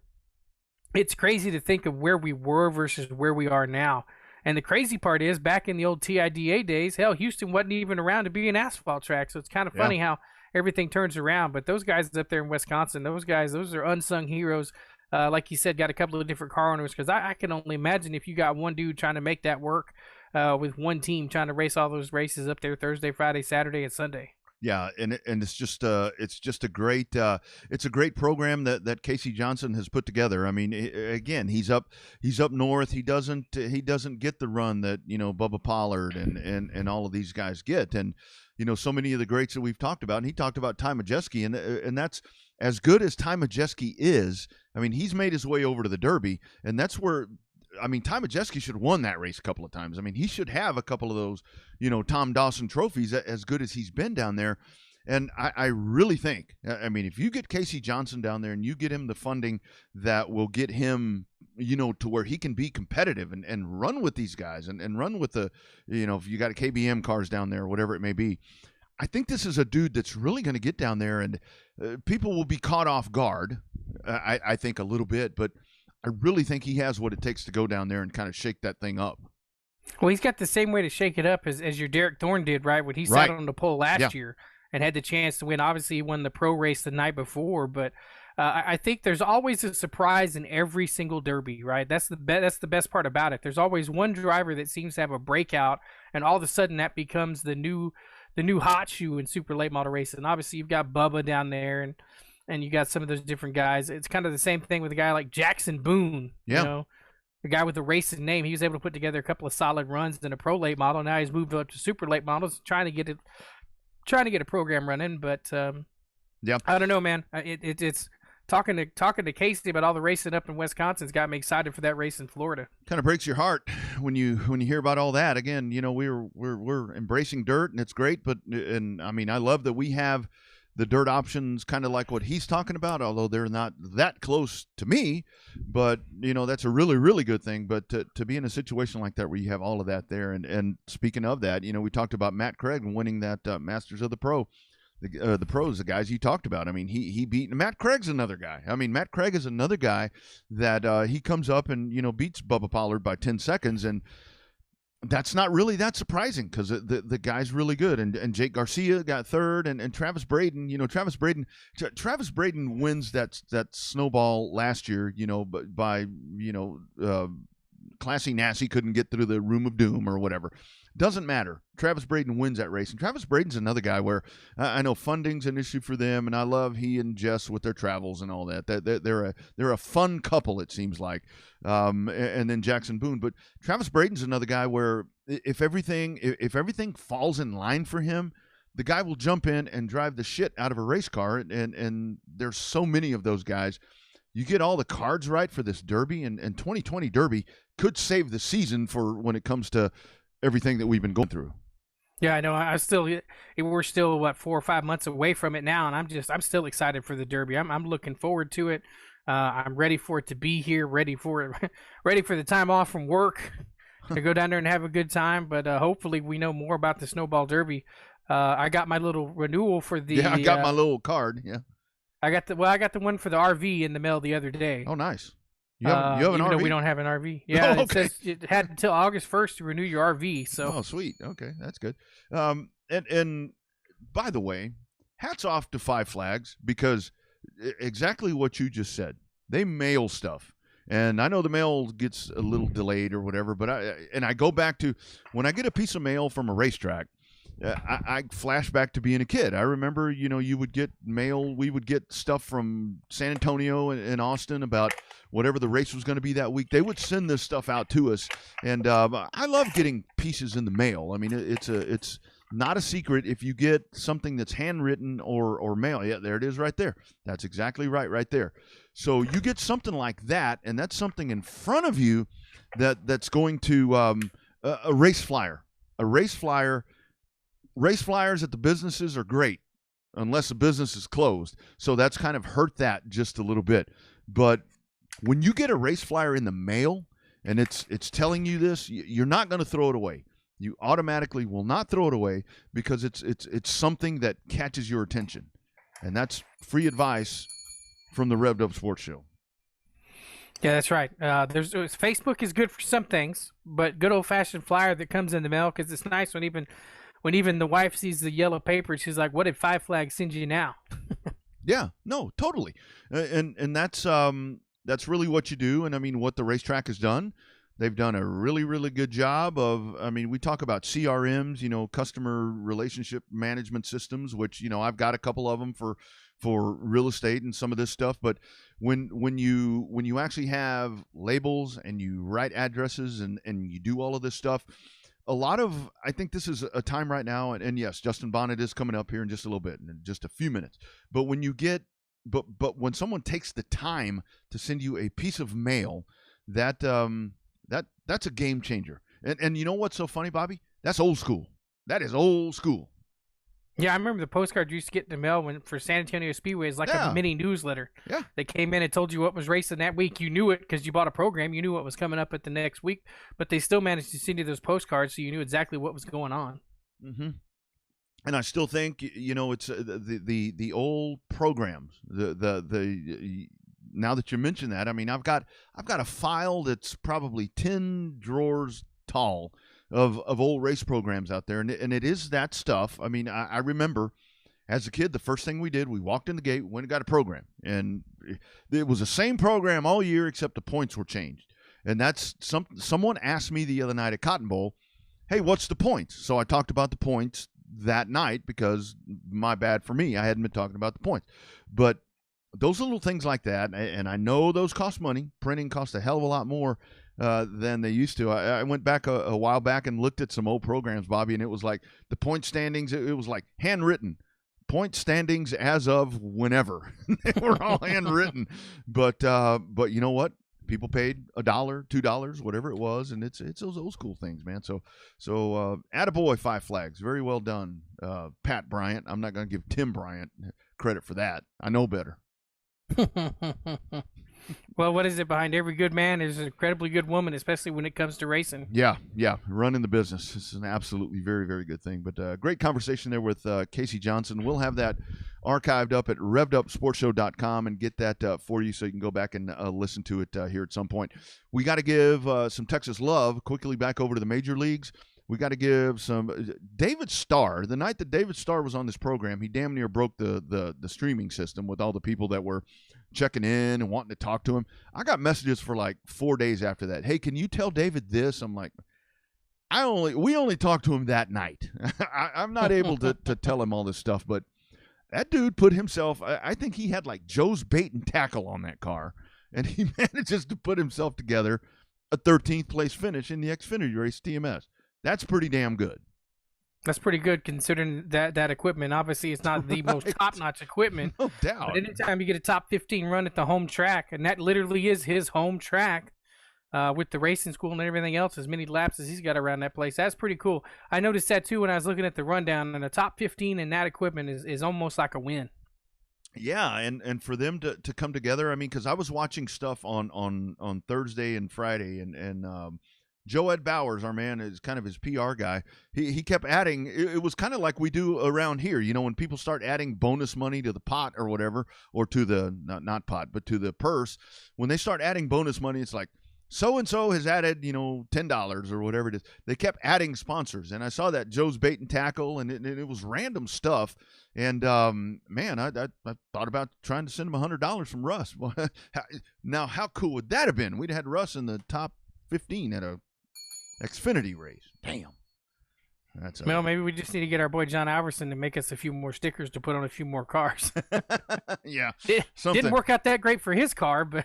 it's crazy to think of where we were versus where we are now. And the crazy part is, back in the old TIDA days, hell, Houston wasn't even around to be an asphalt track. So it's kind of funny how everything turns around. But those guys up there in Wisconsin, those are unsung heroes. Like you said, got a couple of different car owners, because I can only imagine if you got one dude trying to make that work with one team trying to race all those races up there Thursday, Friday, Saturday, and Sunday. Yeah, and it's just a great program that Casey Johnson has put together. I mean, again, he's up north. He doesn't get the run that, you know, Bubba Pollard and all of these guys get, and you know, so many of the greats that we've talked about. And he talked about Ty Majeski, and that's as good as Ty Majeski is. I mean, he's made his way over to the Derby, and that's where. I mean, Ty Majeski should have won that race a couple of times. I mean, he should have a couple of those, you know, Tom Dawson trophies, as good as he's been down there. And I really think, I mean, if you get Casey Johnson down there and you get him the funding that will get him, you know, to where he can be competitive and run with these guys and run with the, you know, if you got a KBM cars down there or whatever it may be, I think this is a dude that's really going to get down there, and people will be caught off guard, I think, a little bit, but I really think he has what it takes to go down there and kind of shake that thing up. Well, he's got the same way to shake it up as your Derek Thorne did, right? When he sat on the pole last year and had the chance to win. Obviously, he won the pro race the night before, but I think there's always a surprise in every single Derby, right? That's the best part about it. There's always one driver that seems to have a breakout, and all of a sudden that becomes the new hot shoe in super late model racing. And obviously, you've got Bubba down there, and you got some of those different guys. It's kind of the same thing with a guy like Jackson Boone. Yeah. You know, the guy with the racing name. He was able to put together a couple of solid runs in a pro late model. Now he's moved up to super late models, trying to get a program running. But I don't know, man. It's talking to Casey about all the racing up in Wisconsin's got me excited for that race in Florida. Kind of breaks your heart when you hear about all that. Again, you know, we're embracing dirt, and it's great. But I mean, I love that we have the dirt options, kind of like what he's talking about, although they're not that close to me. But, you know, that's a really, really good thing. But to be in a situation like that where you have all of that there, and speaking of that, you know, we talked about Matt Craig winning that Masters of the Pro, the pros, the guys you talked about. I mean, he beat Matt Craig's another guy. I mean, Matt Craig is another guy that he comes up and, you know, beats Bubba Pollard by 10 seconds, and that's not really that surprising because the guy's really good. And Jake Garcia got third, and Travis Braden, you know, Travis Braden wins that snowball last year, you know, by, you know, Classy Nasty couldn't get through the room of doom or whatever. Doesn't matter. Travis Braden wins that race. And Travis Braden's another guy where I know funding's an issue for them, and I love he and Jess with their travels and all that. They're a fun couple, it seems like. And then Jackson Boone. But Travis Braden's another guy where if everything falls in line for him, the guy will jump in and drive the shit out of a race car. And there's so many of those guys. You get all the cards right for this Derby, and 2020 Derby could save the season for when it comes to everything that we've been going through. Yeah, I know. We're still 4 or 5 months away from it now, and I'm still excited for the Derby. I'm looking forward to it. I'm ready for it to be here. Ready for the time off from work to go down there and have a good time. But hopefully, we know more about the Snowball Derby. I got my little renewal for the. Yeah, I got my little card. Yeah. I got the one for the RV in the mail the other day. Oh, nice. You have an even RV? though we don't have an RV. Yeah, okay. It says it had until August 1st to renew your RV. So. Oh, sweet. Okay, that's good. And by the way, hats off to Five Flags, because exactly what you just said. They mail stuff. And I know the mail gets a little delayed or whatever, but I go back to when I get a piece of mail from a racetrack, I flash back to being a kid. I remember, you know, you would get mail. We would get stuff from San Antonio and Austin about whatever the race was going to be that week. They would send this stuff out to us, and I love getting pieces in the mail. I mean, it's not a secret if you get something that's handwritten or mail. Yeah, there it is right there. That's exactly right there. So you get something like that, and that's something in front of you that's going to a race flyer. A race flyer. Race flyers at the businesses are great. unless the business is closed. So that's kind of hurt that just a little bit. But when you get a race flyer in the mail and it's telling you this, you're not going to throw it away. You automatically will not throw it away because it's something that catches your attention. And that's free advice from the Revved Up Sports Show. Yeah, that's right. Facebook is good for some things, but good old-fashioned flyer that comes in the mail, because it's nice when even the wife sees the yellow paper, she's like, what did Five Flags send you now? Yeah, no, totally. And that's really what you do. And I mean, what the racetrack has done, they've done a really, really good job of, I mean, we talk about CRMs, customer relationship management systems, which, I've got a couple of them for real estate and some of this stuff. But when you actually have labels and you write addresses and you do all of this stuff, I think this is a time right now, and yes, Justin Bonnet is coming up here in just a little bit, in just a few minutes. But when you get, but when someone takes the time to send you a piece of mail, that's a game changer. And you know what's so funny, Bobby? That's old school. That is old school. Yeah, I remember the postcards you used to get in the mail for San Antonio Speedway. It's like a mini newsletter. Yeah. They came in and told you what was racing that week. You knew it because you bought a program. You knew what was coming up at the next week. But they still managed to send you those postcards so you knew exactly what was going on. Mm-hmm. And I still think, it's the old programs. Now that you mention that, I mean, I've got a file that's probably 10 drawers tall of old race programs out there, and it is that stuff. I mean, I remember as a kid, the first thing we did, we walked in the gate, went and got a program, and it was the same program all year except the points were changed. And that's someone asked me the other night at Cotton Bowl, hey, what's the points? So I talked about the points that night because my bad for me, I hadn't been talking about the points. But those little things like that, and I know those cost money. Printing costs a hell of a lot more than they used to. I went back a while back and looked at some old programs, Bobby, and it was like the point standings. It was like handwritten point standings as of whenever. They were all handwritten. But you know what? People paid $1, $2, whatever it was, and it's those old school things, man. So attaboy, Five Flags, very well done, Pat Bryant. I'm not going to give Tim Bryant credit for that. I know better. Well, what is it behind every good man is an incredibly good woman, especially when it comes to racing. Yeah, running the business. It's an absolutely very, very good thing. But great conversation there with Casey Johnson. We'll have that archived up at revvedupsportshow.com and get that for you so you can go back and listen to it here at some point. We got to give some Texas love quickly back over to the major leagues. We got to give some David Starr. The night that David Starr was on this program, he damn near broke the streaming system with all the people that were checking in and wanting to talk to him. I got messages for like 4 days after that. Hey, can you tell David this? I'm like, we only talked to him that night. I'm not able to tell him all this stuff, but that dude put himself, I think he had like Joe's bait and tackle on that car, and he manages to put himself together a 13th place finish in the Xfinity race TMS. That's pretty damn good. That's pretty good considering that equipment. Obviously, it's not the most top-notch equipment. No doubt. But anytime you get a top 15 run at the home track, and that literally is his home track with the racing school and everything else, as many laps as he's got around that place, that's pretty cool. I noticed that, too, when I was looking at the rundown, and the top 15 in that equipment is almost like a win. Yeah, and for them to come together, I mean, because I was watching stuff on Thursday and Friday, and Joe Ed Bowers, our man, is kind of his PR guy. He kept adding. It was kind of like we do around here, when people start adding bonus money to the pot or whatever, or to the not pot, but to the purse. When they start adding bonus money, it's like so and so has added, $10 or whatever it is. They kept adding sponsors, and I saw that Joe's Bait and Tackle, and it was random stuff. And man, I thought about trying to send him $100 from Russ. Now, how cool would that have been? We'd had Russ in the top 15 at a Xfinity race. Damn. Well, maybe we just need to get our boy John Alverson to make us a few more stickers to put on a few more cars. Yeah. Didn't work out that great for his car, but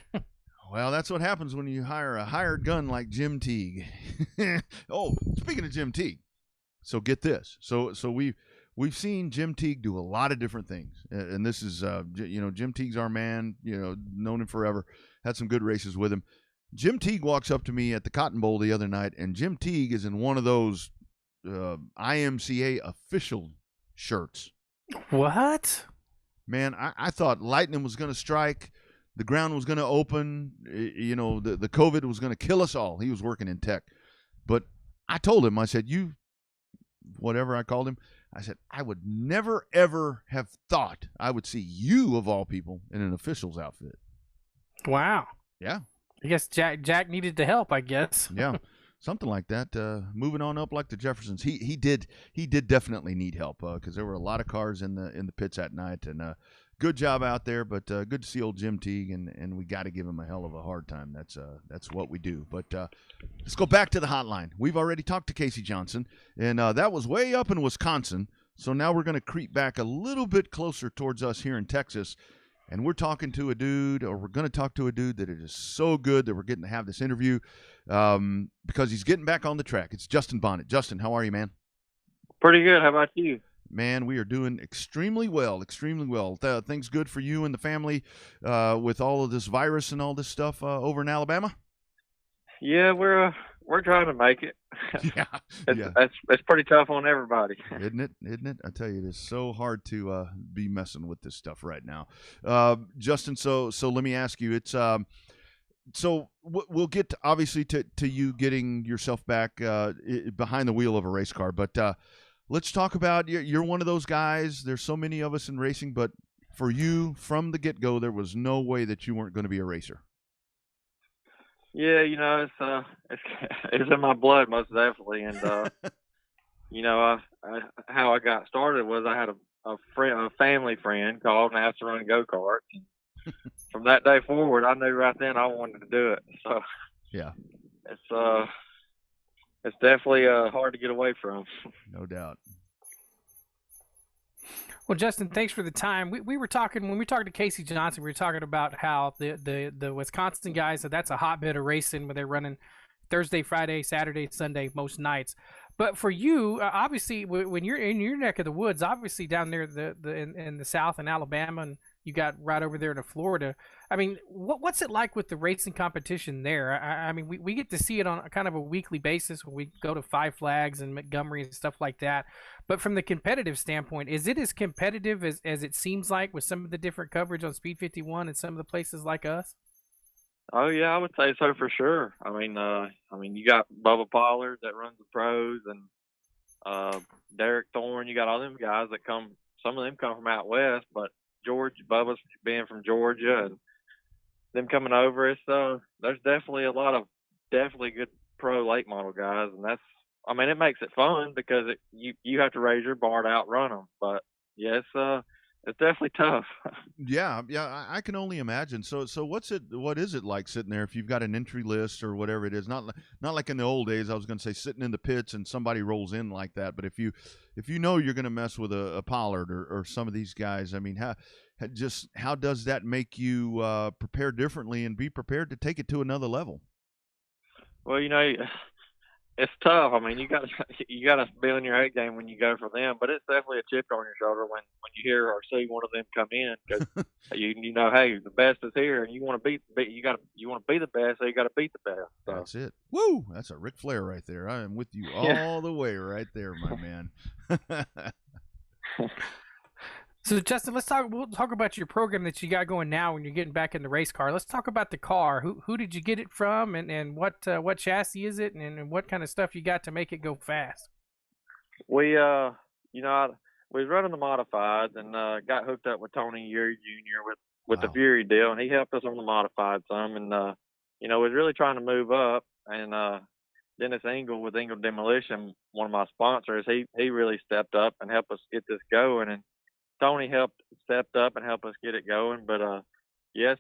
well, that's what happens when you hire a hired gun like Jim Teague. Oh, speaking of Jim Teague, so get this. So we've seen Jim Teague do a lot of different things, and this is Jim Teague's our man. Known him forever. Had some good races with him. Jim Teague walks up to me at the Cotton Bowl the other night, and Jim Teague is in one of those IMCA official shirts. What? Man, I thought lightning was going to strike, the ground was going to open, you know, the COVID was going to kill us all. He was working in tech. But I told him, I said, you, whatever I called him, I said, I would never, ever have thought I would see you, of all people, in an official's outfit. Wow. Yeah. I guess Jack needed the help, I guess. Yeah. Something like that. Moving on up like the Jeffersons. He did definitely need help because there were a lot of cars in the pits that night, and good job out there. But good to see old Jim Teague, and we got to give him a hell of a hard time. That's what we do. But let's go back to the hotline. We've already talked to Casey Johnson, and that was way up in Wisconsin. So now we're going to creep back a little bit closer towards us here in Texas. And we're talking to a dude, or we're going to talk to a dude that is so good that we're getting to have this interview because he's getting back on the track. It's Justin Bonnet. Justin, how are you, man? Pretty good. How about you? Man, we are doing extremely well, extremely well. Things good for you and the family with all of this virus and all this stuff over in Alabama? Yeah, we're trying to make it. Yeah, it's pretty tough on everybody. Isn't it? I tell you, it is so hard to be messing with this stuff right now. Justin, so let me ask you, it's so we'll get obviously to you getting yourself back behind the wheel of a race car, but let's talk about you're one of those guys. There's so many of us in racing, but for you from the get-go, there was no way that you weren't going to be a racer. Yeah, you know, it's in my blood most definitely, and you know, how I got started was I had a family friend called and asked to run go-karts. From that day forward, I knew right then I wanted to do it. So yeah, it's definitely hard to get away from. No doubt. Well, Justin, thanks for the time. We were talking when we talked to Casey Johnson. We were talking about how the Wisconsin guys, that's a hotbed of racing where they're running Thursday, Friday, Saturday, Sunday most nights. But for you, obviously, when you're in your neck of the woods, obviously down there in the South in Alabama, and you got right over there to Florida. I mean, what's it like with the racing competition there? I mean, we get to see it on a kind of a weekly basis when we go to Five Flags and Montgomery and stuff like that. But from the competitive standpoint, is it as competitive as it seems like with some of the different coverage on Speed 51 and some of the places like us? Oh yeah, I would say so for sure. I mean, you got Bubba Pollard that runs the pros, and Derek Thorne. You got all them guys that come. Some of them come from out west, but Bubba's being from Georgia, and them coming over. It's there's definitely a lot of definitely good pro late model guys, and it makes it fun because you have to raise your bar to outrun them. But yeah, it's definitely tough. Yeah, I can only imagine. So what is it like sitting there if you've got an entry list or whatever it is? Not like in the old days. I was going to say sitting in the pits and somebody rolls in like that. But if you know you're going to mess with a Pollard or some of these guys, I mean, how does that make you prepare differently and be prepared to take it to another level? Well, you know, it's tough. I mean, you got to be on your A game when you go for them, but it's definitely a chip on your shoulder when you hear or see one of them come in, because you know, hey, the best is here, and you want to be the best, so you got to beat the best. So. That's it. Woo! That's a Ric Flair right there. I am with you all the way right there, my man. So Justin, we'll talk about your program that you got going now when you're getting back in the race car. Let's talk about the car. Who did you get it from, and what chassis is it, and what kind of stuff you got to make it go fast? We you know, we was running the modifieds and got hooked up with Tony Uri Jr. with the Fury deal, and he helped us on the modified some, and you know, we was really trying to move up, and Dennis Engel with Engel Demolition, one of my sponsors, he really stepped up and helped us get this going, and Tony stepped up and helped us get it going. But yes,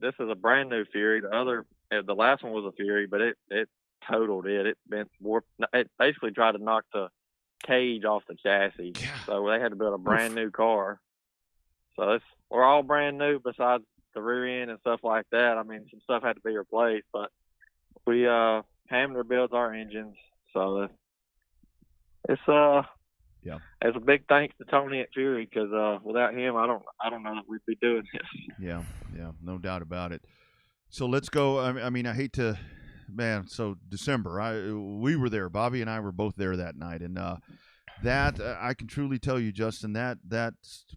this is a brand new Fury. The last one was a Fury, but it totaled it. It bent warped. It basically tried to knock the cage off the chassis. So they had to build a brand new car. So we're all brand new besides the rear end and stuff like that. I mean, some stuff had to be replaced, but we Hamner builds our engines. So it's yeah. It's a big thanks to Tony at Fury, because without him, I don't know that we'd be doing this. Yeah, no doubt about it. So let's go. I mean, I hate to, man. So December, we were there. Bobby and I were both there that night, and That I can truly tell you, Justin. That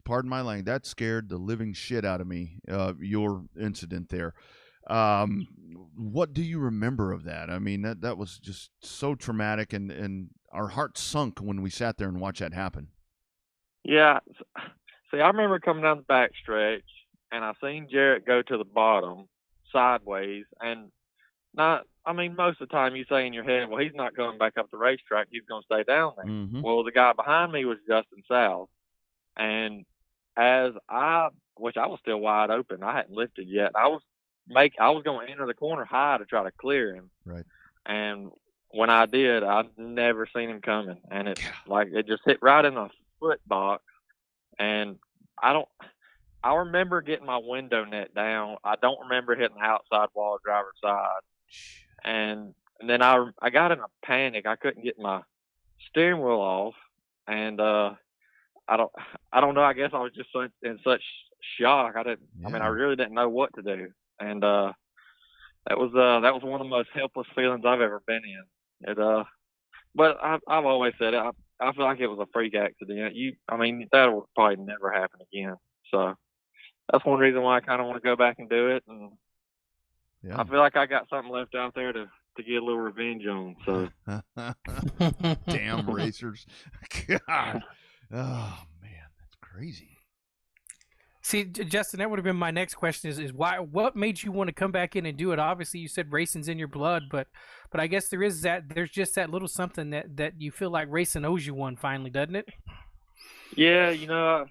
pardon my language. That scared the living shit out of me. Your incident there. Um, what do you remember of that? I mean, that was just so traumatic, and our hearts sunk when we sat there and watched that happen. Yeah. See, I remember coming down the back stretch, and I seen Jarrett go to the bottom sideways, and not. I mean, most of the time you say in your head, well, he's not going back up the racetrack. He's going to stay down there. Mm-hmm. Well, the guy behind me was Justin South, and which I was still wide open. I hadn't lifted yet. I was going to enter the corner high to try to clear him. Right. And when I did, I'd never seen him coming, and it just hit right in the foot box. And I remember getting my window net down. I don't remember hitting the outside wall driver's side. And then I got in a panic. I couldn't get my steering wheel off, and I don't know. I guess I was just in such shock. I mean, I really didn't know what to do, and that was one of the most helpless feelings I've ever been in. But I've always said it. I feel like it was a freak accident. I mean, that'll probably never happen again. So that's one reason why I kind of want to go back and do it. And I feel like I got something left out there to get a little revenge on. So damn racers. God. Oh man, that's crazy. See, Justin, that would have been my next question is why, what made you want to come back in and do it? Obviously you said racing's in your blood, but I guess there's just that little something that you feel like racing owes you one finally, doesn't it? Yeah,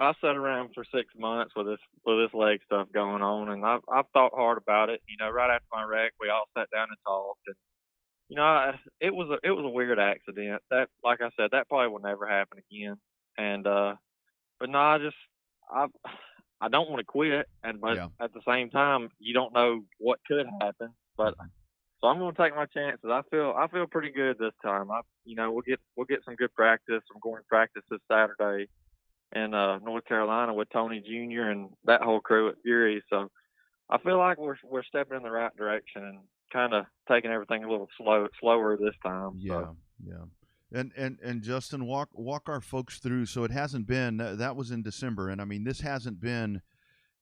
I sat around for 6 months with this leg stuff going on, and I've thought hard about it. Right after my wreck, we all sat down and talked, and it was a weird accident. That, like I said, that probably will never happen again. And but no, I don't want to quit, but at the same time, you don't know what could happen. But so I'm going to take my chances. I feel pretty good this time. We'll get some good practice. I'm going to practice this Saturday in North Carolina with Tony Jr. and that whole crew at Fury. So I feel like we're stepping in the right direction and kind of taking everything a little slower this time. Yeah. And Justin, walk our folks through. So it hasn't been, that was in December, and I mean, this hasn't been,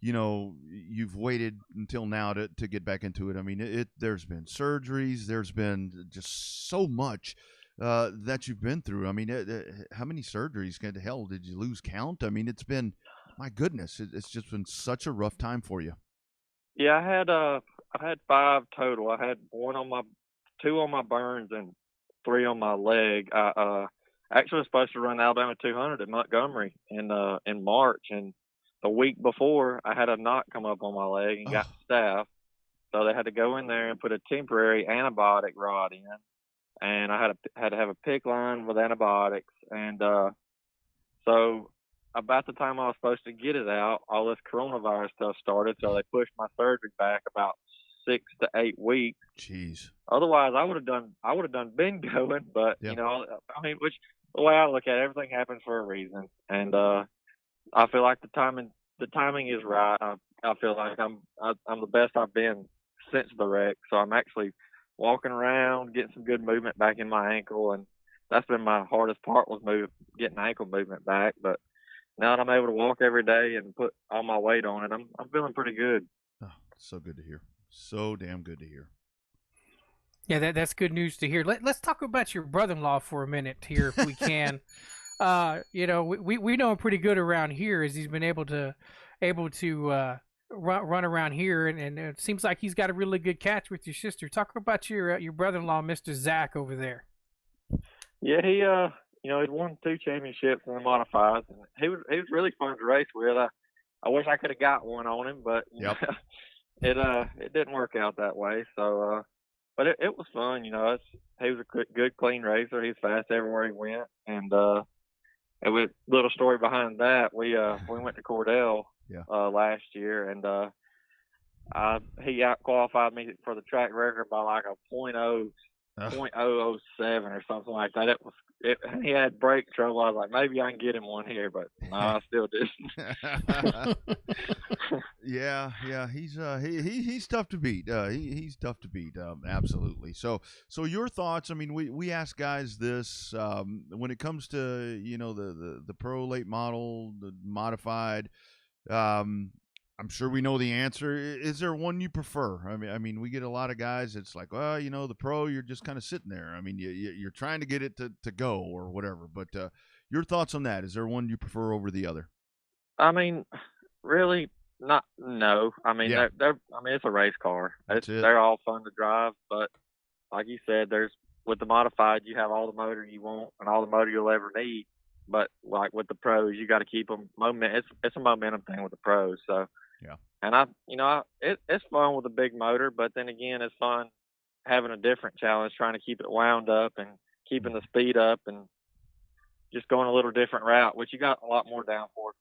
you've waited until now to get back into it. I mean, there's been surgeries, there's been just so much that you've been through. I mean, how many surgeries? Hell, did you lose count? I mean, it's been, my goodness, it's just been such a rough time for you. Yeah, I had 5 total. I had 2 on my burns and 3 on my leg. I actually was supposed to run Alabama 200 at Montgomery in March, and the week before I had a knot come up on my leg and got staph, so they had to go in there and put a temporary antibiotic rod in, and I had to have a PICC line with antibiotics, and so about the time I was supposed to get it out, all this coronavirus stuff started, so they pushed my surgery back about 6 to 8 weeks. Jeez. Otherwise, I would have done been going, but I mean, which the way I look at it, everything happens for a reason, and I feel like the timing is right. I feel like I'm the best I've been since the wreck, so I'm actually walking around, getting some good movement back in my ankle, and that's been my hardest part was getting ankle movement back. But now that I'm able to walk every day and put all my weight on it, I'm feeling pretty good. Oh, so good to hear. So damn good to hear. Yeah, that's good news to hear. Let's talk about your brother-in-law for a minute here, if we can. We know him pretty good around here, as he's been able to run around here, and it seems like he's got a really good catch with your sister. Talk about your brother-in-law, Mr. Zach, over there. Yeah, he'd won 2 championships in the modifieds, and he was really fun to race with. I wish I could have got one on him, but it didn't work out that way. So, but it was fun. He was a good, clean racer. He was fast everywhere he went, and with little story behind that, we went to Cordell last year, and he out qualified me for the track record by like a .0 .007 or something like that. He had brake trouble. I was like, maybe I can get him one here, but no, I still didn't. Yeah, he's tough to beat. He's tough to beat. Absolutely. So your thoughts? I mean, we ask guys this when it comes to the pro late model, the modified. I'm sure we know the answer. Is there one you prefer? I mean, we get a lot of guys. It's like, well, the pro, you're just kind of sitting there. I mean, you're trying to get it to go or whatever. But your thoughts on that? Is there one you prefer over the other? I mean, really, not. No. I mean, Yeah. It's a race car. That's it. They're all fun to drive, but like you said, with the modified, you have all the motor you want and all the motor you'll ever need. But like with the pros, you got to keep them It's a momentum thing with the pros. So yeah. And it's fun with a big motor, but then again, it's fun having a different challenge, trying to keep it wound up and keeping the speed up and just going a little different route, which you got a lot more downforce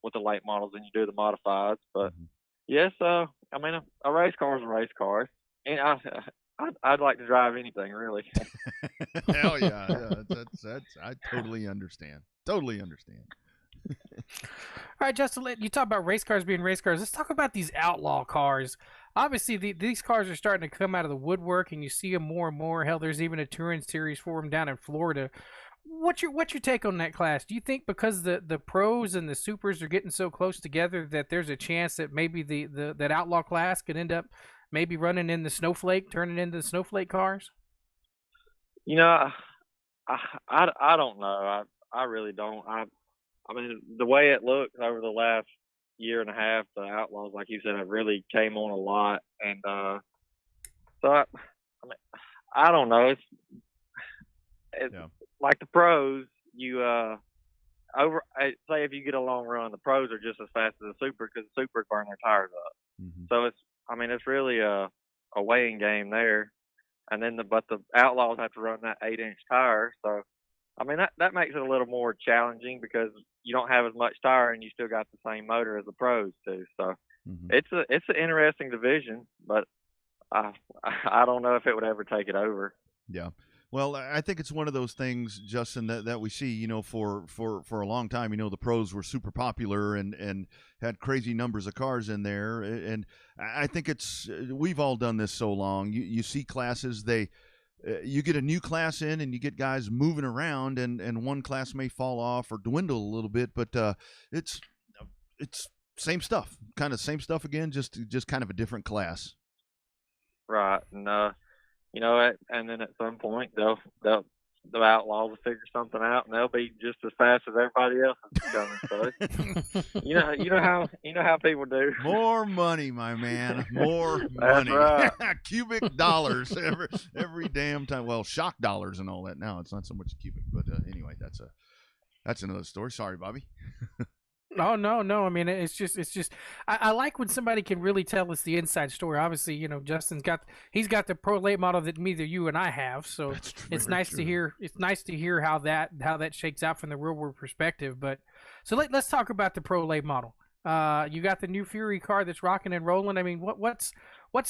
with the late models than you do the modifieds. But yes, I mean, a race car is a race car, and I'd like to drive anything really. Hell yeah, that's I totally understand. Totally understand. All right, Justin, you talk about race cars being race cars. Let's talk about these outlaw cars. Obviously, these cars are starting to come out of the woodwork, and you see them more and more. Hell, there's even a touring series for them down in Florida. What's your take on that class? Do you think because the pros and the supers are getting so close together that there's a chance that maybe that outlaw class could end up maybe running in the snowflake, turning into the snowflake cars? I don't know. I really don't. I mean, the way it looks over the last year and a half, the Outlaws, like you said, have really came on a lot. And so, I don't know. It's like the pros, say if you get a long run, the pros are just as fast as the super because the supers burn their tires up. Mm-hmm. So it's really a weighing game there. And then but the Outlaws have to run that 8-inch tire. So, I mean, that makes it a little more challenging because you don't have as much tire and you still got the same motor as the pros do. So it's an interesting division, but I don't know if it would ever take it over. Yeah. Well, I think it's one of those things, Justin, that we see, for a long time. The pros were super popular and had crazy numbers of cars in there. And I think we've all done this so long. You see classes, you get a new class in and you get guys moving around and one class may fall off or dwindle a little bit, but it's same stuff, kind of same stuff again, just kind of a different class. Right. And, and then at some point the Outlaws will figure something out and they'll be just as fast as everybody else is coming. So, you know how people do. More money, my man. More That's money. Right. Cubic dollars every damn time. Well, shock dollars and all that now. It's not so much cubic, but anyway, that's another story. Sorry, Bobby. Oh, no. I mean, it's just. I like when somebody can really tell us the inside story. Obviously, Justin's got the pro late model that neither you and I have. So it's nice to hear. It's nice to hear how that shakes out from the real world perspective. But so let's talk about the pro late model. You got the new Fury car that's rocking and rolling. I mean, what's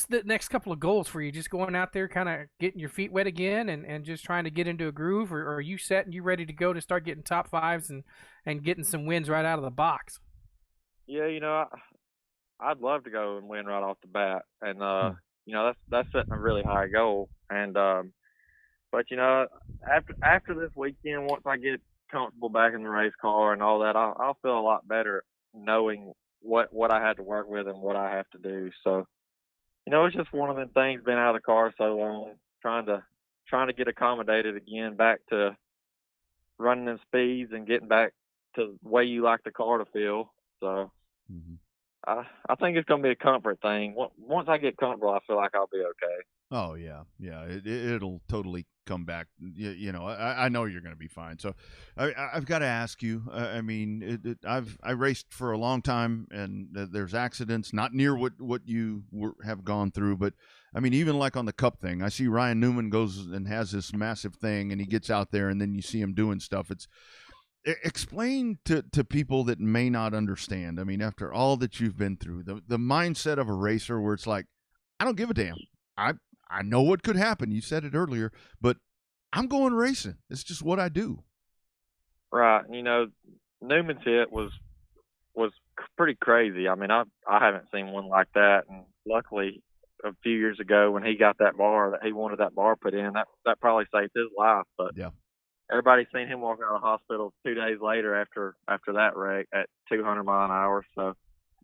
the next couple of goals for you? Just going out there, kind of getting your feet wet again, and just trying to get into a groove, or are you set and you ready to go to start getting top fives and getting some wins right out of the box? Yeah, I'd love to go and win right off the bat, and that's setting a really high goal. And but after this weekend, once I get comfortable back in the race car and all that, I'll feel a lot better knowing what I had to work with and what I have to do. So, it's just one of them things, been out of the car so long, trying to get accommodated again, back to running in speeds and getting back to the way you like the car to feel. So I think it's going to be a comfort thing. Once I get comfortable, I feel like I'll be okay. Oh yeah. It'll totally come back. I know you're going to be fine. So I've got to ask you. I mean, I raced for a long time, and there's accidents not near what you have gone through, but I mean, even like on the Cup thing, I see Ryan Newman goes and has this massive thing, and he gets out there, and then you see him doing stuff. Explain to people that may not understand. I mean, after all that you've been through, the mindset of a racer where it's like, I don't give a damn. I know what could happen. You said it earlier, but I'm going racing. It's just what I do. Right. Newman's hit was pretty crazy. I mean, I haven't seen one like that, and luckily, a few years ago when he got that bar that he wanted that bar put in, that probably saved his life. But yeah, everybody's seen him walk out of the hospital 2 days later after that wreck at 200 mile an hour. So,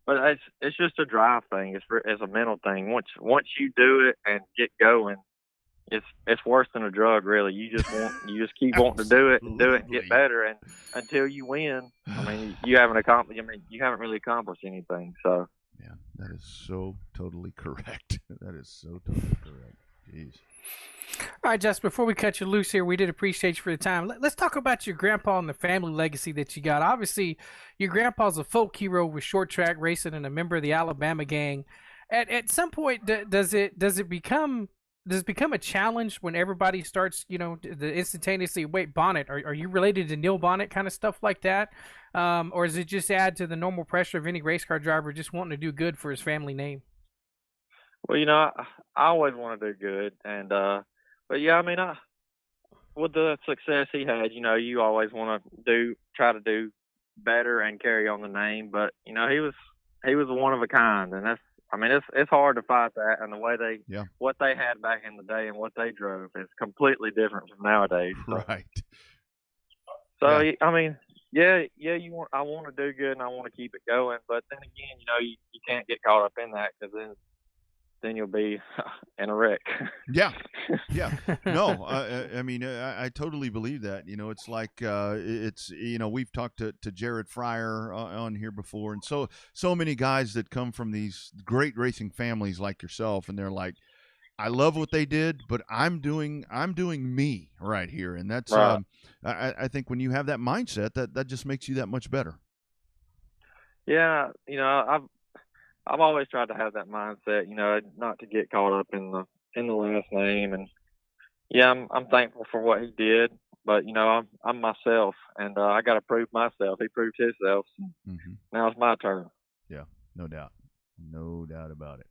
but it's just a drive thing. It's a mental thing. Once you do it and get going, it's worse than a drug, really. You just keep wanting to do it and get better, and until you win, I mean, you haven't really accomplished anything. So. Yeah, that is so totally correct. That is so totally correct. Jeez. All right, Justin, before we cut you loose here, we did appreciate you for the time. Let's talk about your grandpa and the family legacy that you got. Obviously, your grandpa's a folk hero with short track racing and a member of the Alabama gang. At some point, does it become a challenge when everybody starts, the instantaneously, wait, Bonnet, are you related to Neil Bonnet, kind of stuff like that? Or does it just add to the normal pressure of any race car driver just wanting to do good for his family name? Well, I always want to do good, and but yeah, I mean, with the success he had, you always want to try to do better and carry on the name. But he was one of a kind, and it's hard to fight that. And the way what they had back in the day and what they drove is completely different from nowadays. So. Right. So yeah. I mean, I want to do good and I want to keep it going, but then again, you can't get caught up in that because then you'll be in a wreck. Yeah. No, I mean, I totally believe that. It's like we've talked to Jared Fryer on here before, and so many guys that come from these great racing families like yourself, and they're like, I love what they did, but I'm doing me right here, and that's right. I think when you have that mindset, that just makes you that much better. Yeah, I've always tried to have that mindset, not to get caught up in the last name, and yeah, I'm thankful for what he did, but I'm myself, and I got to prove myself. He proved himself. Mm-hmm. Now it's my turn. Yeah, no doubt about it.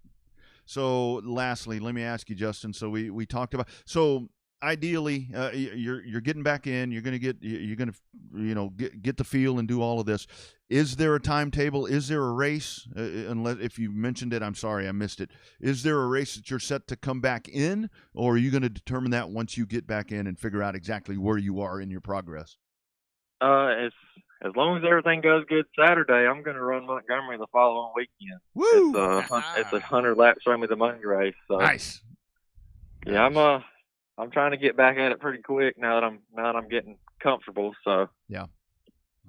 So, lastly, let me ask you, Justin. So we talked about. So, ideally, you're getting back in. You're gonna get the feel and do all of this. Is there a timetable? Is there a race? Unless if you mentioned it, I'm sorry, I missed it. Is there a race that you're set to come back in, or are you going to determine that once you get back in and figure out exactly where you are in your progress? As long as everything goes good Saturday, I'm going to run Montgomery the following weekend. Woo! It's a 100-lap Show Me the Money race. So. Nice. Yeah, I'm trying to get back at it pretty quick now that I'm getting comfortable. So. Yeah.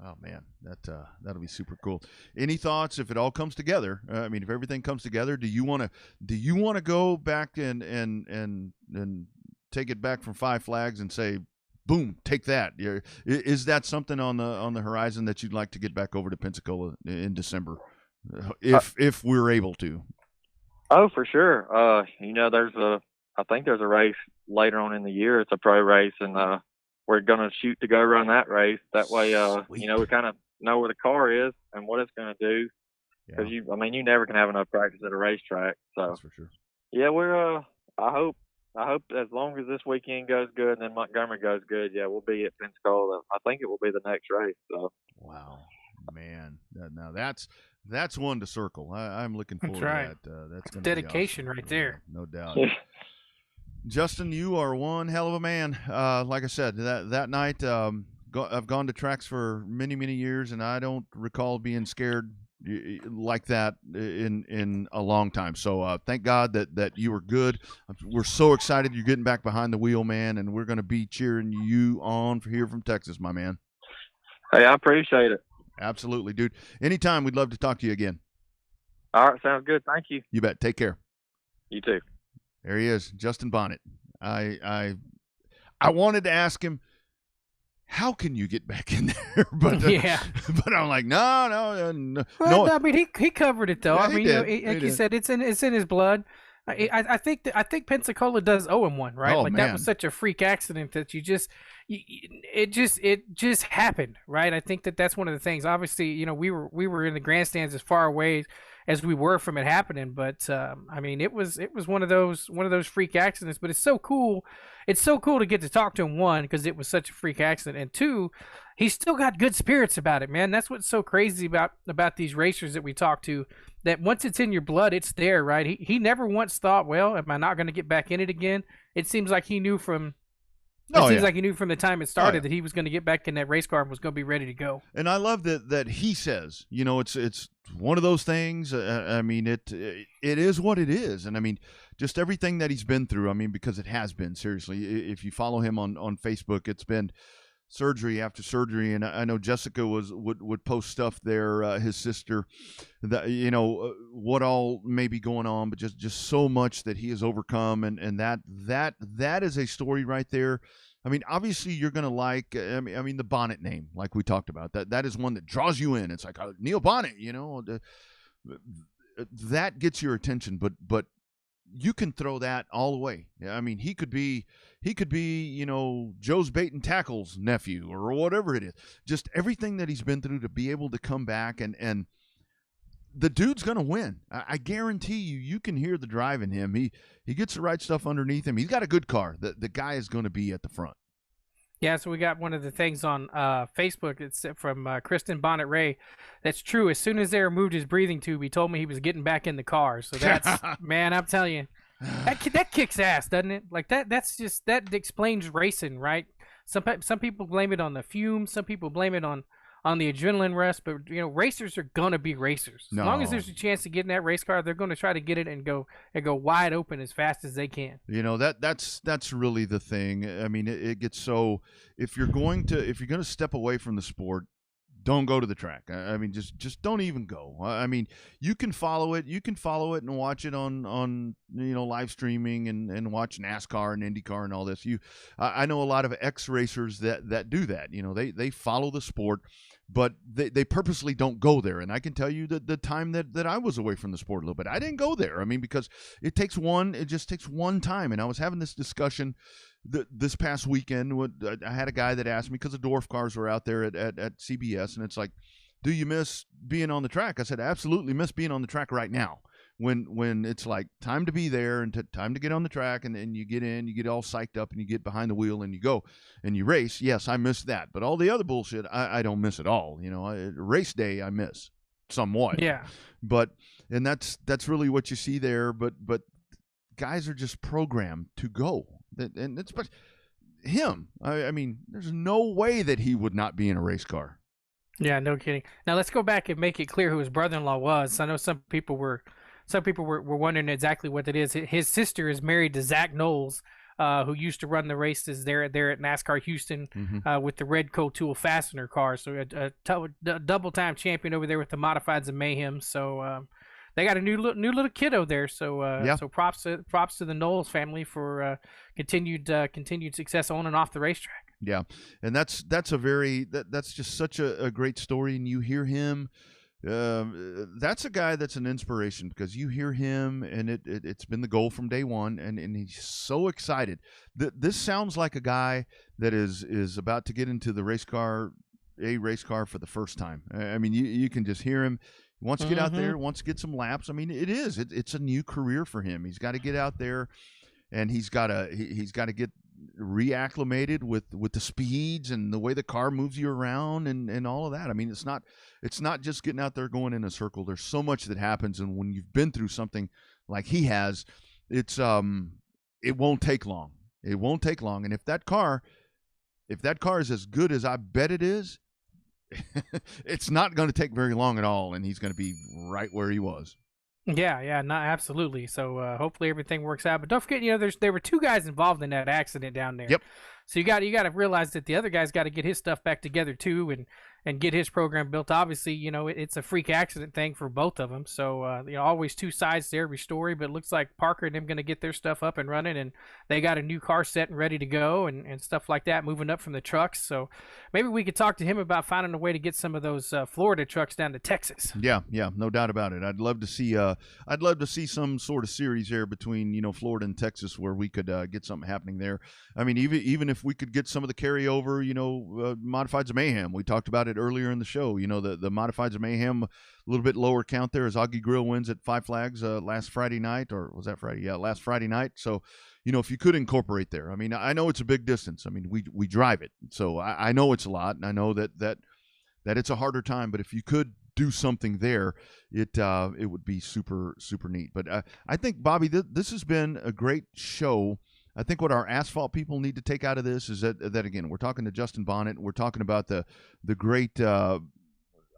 Oh man, that'll be super cool. Any thoughts if it all comes together? I mean, if everything comes together, do you want to go back and take it back from Five Flags and say, boom, take that? Is that something on the horizon that you'd like to get back over to Pensacola in December, if we're able to? Oh, for sure. I think there's a race later on in the year. It's a pro race, and we're gonna shoot to go run that race. That way, we kind of know where the car is and what it's gonna do. Because you never can have enough practice at a racetrack. So that's for sure. Yeah, we're. I hope as long as this weekend goes good and then Montgomery goes good, we'll be at Pensacola. I think it will be the next race. So. Wow, man! Now that's one to circle. I'm looking forward to that. That's gonna dedication be awesome. right there. No doubt. Justin, you are one hell of a man. Like I said, that night, I've gone to tracks for many, many years, and I don't recall being scared like that in a long time. So thank God that you were good. We're so excited you're getting back behind the wheel, man, and we're going to be cheering you on here from Texas, my man. Hey, I appreciate it. Absolutely, dude. Anytime, we'd love to talk to you again. All right, sounds good. Thank you. You bet. Take care. You too. There he is, Justin Bonnet. I wanted to ask him, how can you get back in there? But but I'm like, no. Well, I mean, he covered it though. Yeah, I mean, like you said, it's in his blood. I think Pensacola does owe him one, right? Oh, like man. that was such a freak accident that it just happened, right? I think that's one of the things. Obviously, we were in the grandstands as far away as we were from it happening. But I mean, it was one of those freak accidents. But it's so cool. It's so cool to get to talk to him, one, because it was such a freak accident, and two, he's still got good spirits about it, man. That's what's so crazy about these racers that we talk to. That once it's in your blood, it's there, right? He never once thought, well, am I not going to get back in it again? It seems like he knew from. Like he knew from the time it started that he was going to get back in that race car and was going to be ready to go. And I love that he says, it's one of those things. I mean, it is what it is. And I mean, just everything that he's been through. I mean, because it has been, seriously. If you follow him on Facebook, it's been surgery after surgery. And I know Jessica would post stuff there, his sister, that, what all may be going on, but just so much that he has overcome. And that is a story right there. I mean, obviously you're going to like, I mean, the Bonnet name, like we talked about, that is one that draws you in. It's like Neil Bonnet, that gets your attention, but you can throw that all away. I mean, he could be, Joe's bait and tackle's nephew or whatever it is. Just everything that he's been through to be able to come back and the dude's going to win. I guarantee you can hear the drive in him. He gets the right stuff underneath him. He's got a good car. The guy is going to be at the front. Yeah, so we got one of the things on Facebook. It's from Kristen Bonnet Ray. That's true. As soon as they removed his breathing tube, he told me he was getting back in the car. So that's, man, I'm telling you, that kicks ass, doesn't it? Like that explains racing, right? Some people blame it on the fumes. Some people blame it on the adrenaline rush. But racers are gonna be racers. As long as there's a chance to get in that race car, they're gonna try to get it and go wide open as fast as they can. That's really the thing. I mean, it gets so, if you're gonna step away from the sport, don't go to the track. I mean, just don't even go. I mean, you can follow it. You can follow it and watch it on live streaming and watch NASCAR and IndyCar and all this. I know a lot of ex-racers that do that. They follow the sport, but they purposely don't go there. And I can tell you that the time that I was away from the sport a little bit, I didn't go there. I mean, because it just takes one time. And I was having this discussion this past weekend. I had a guy that asked me, because the dwarf cars were out there at CBS, and it's like, do you miss being on the track? I said, absolutely miss being on the track right now. When it's like time to be there and time to get on the track, and you get in, you get all psyched up, and you get behind the wheel and you go and you race. Yes, I miss that, but all the other bullshit, I don't miss at all. Race day I miss somewhat. Yeah. And that's really what you see there. But guys are just programmed to go. And it's him. I mean, there's no way that he would not be in a race car. Yeah, no kidding. Now let's go back and make it clear who his brother-in-law was. I know some people were wondering exactly what it is. His sister is married to Zach Knowles, who used to run the races there at NASCAR Houston with the red Cotoul fastener car. So a double-time champion over there with the Modifieds of Mayhem. So they got a new little kiddo there. So so props to the Knowles family for continued success on and off the racetrack. Yeah, and that's just such a great story, and you hear him. That's a guy that's an inspiration, because you hear him, and it's been the goal from day one, and he's so excited. This sounds like a guy that is about to get into the race car for the first time. I mean, you can just hear him. He wants to get out there, wants to get some laps. I mean, it's a new career for him. He's got to get out there, and he's got to get reacclimated with the speeds and the way the car moves you around and all of that. I mean, it's not just getting out there going in a circle. There's so much that happens, and when you've been through something like he has, it won't take long. It won't take long. And if that car is as good as I bet it is, it's not going to take very long at all, and he's going to be right where he was. Yeah, no, absolutely. So hopefully everything works out. But don't forget, there were two guys involved in that accident down there. Yep. So you got to realize that the other guy's got to get his stuff back together too, and get his program built. Obviously, it's a freak accident thing for both of them. So always two sides to every story. But it looks like Parker and them going to get their stuff up and running, and they got a new car set and ready to go, and stuff like that, moving up from the trucks. So maybe we could talk to him about finding a way to get some of those Florida trucks down to Texas. Yeah, no doubt about it. I'd love to see some sort of series there between Florida and Texas, where we could get something happening there. I mean, even if we could get some of the carryover, Modifieds of Mayhem. We talked about it it earlier in the show. You know, the Modifieds of Mayhem, a little bit lower count there as Augie Grill wins at Five Flags last Friday night, or was that Friday? Yeah, last Friday night. So, you know, if you could incorporate there. I mean, I know it's a big distance. I mean, we drive it, so I know it's a lot, and I know that it's a harder time. But if you could do something there, it would be super neat. But I think, Bobby, this has been a great show. I think what our asphalt people need to take out of this is that again, we're talking to Justin Bonnet. We're talking about the great,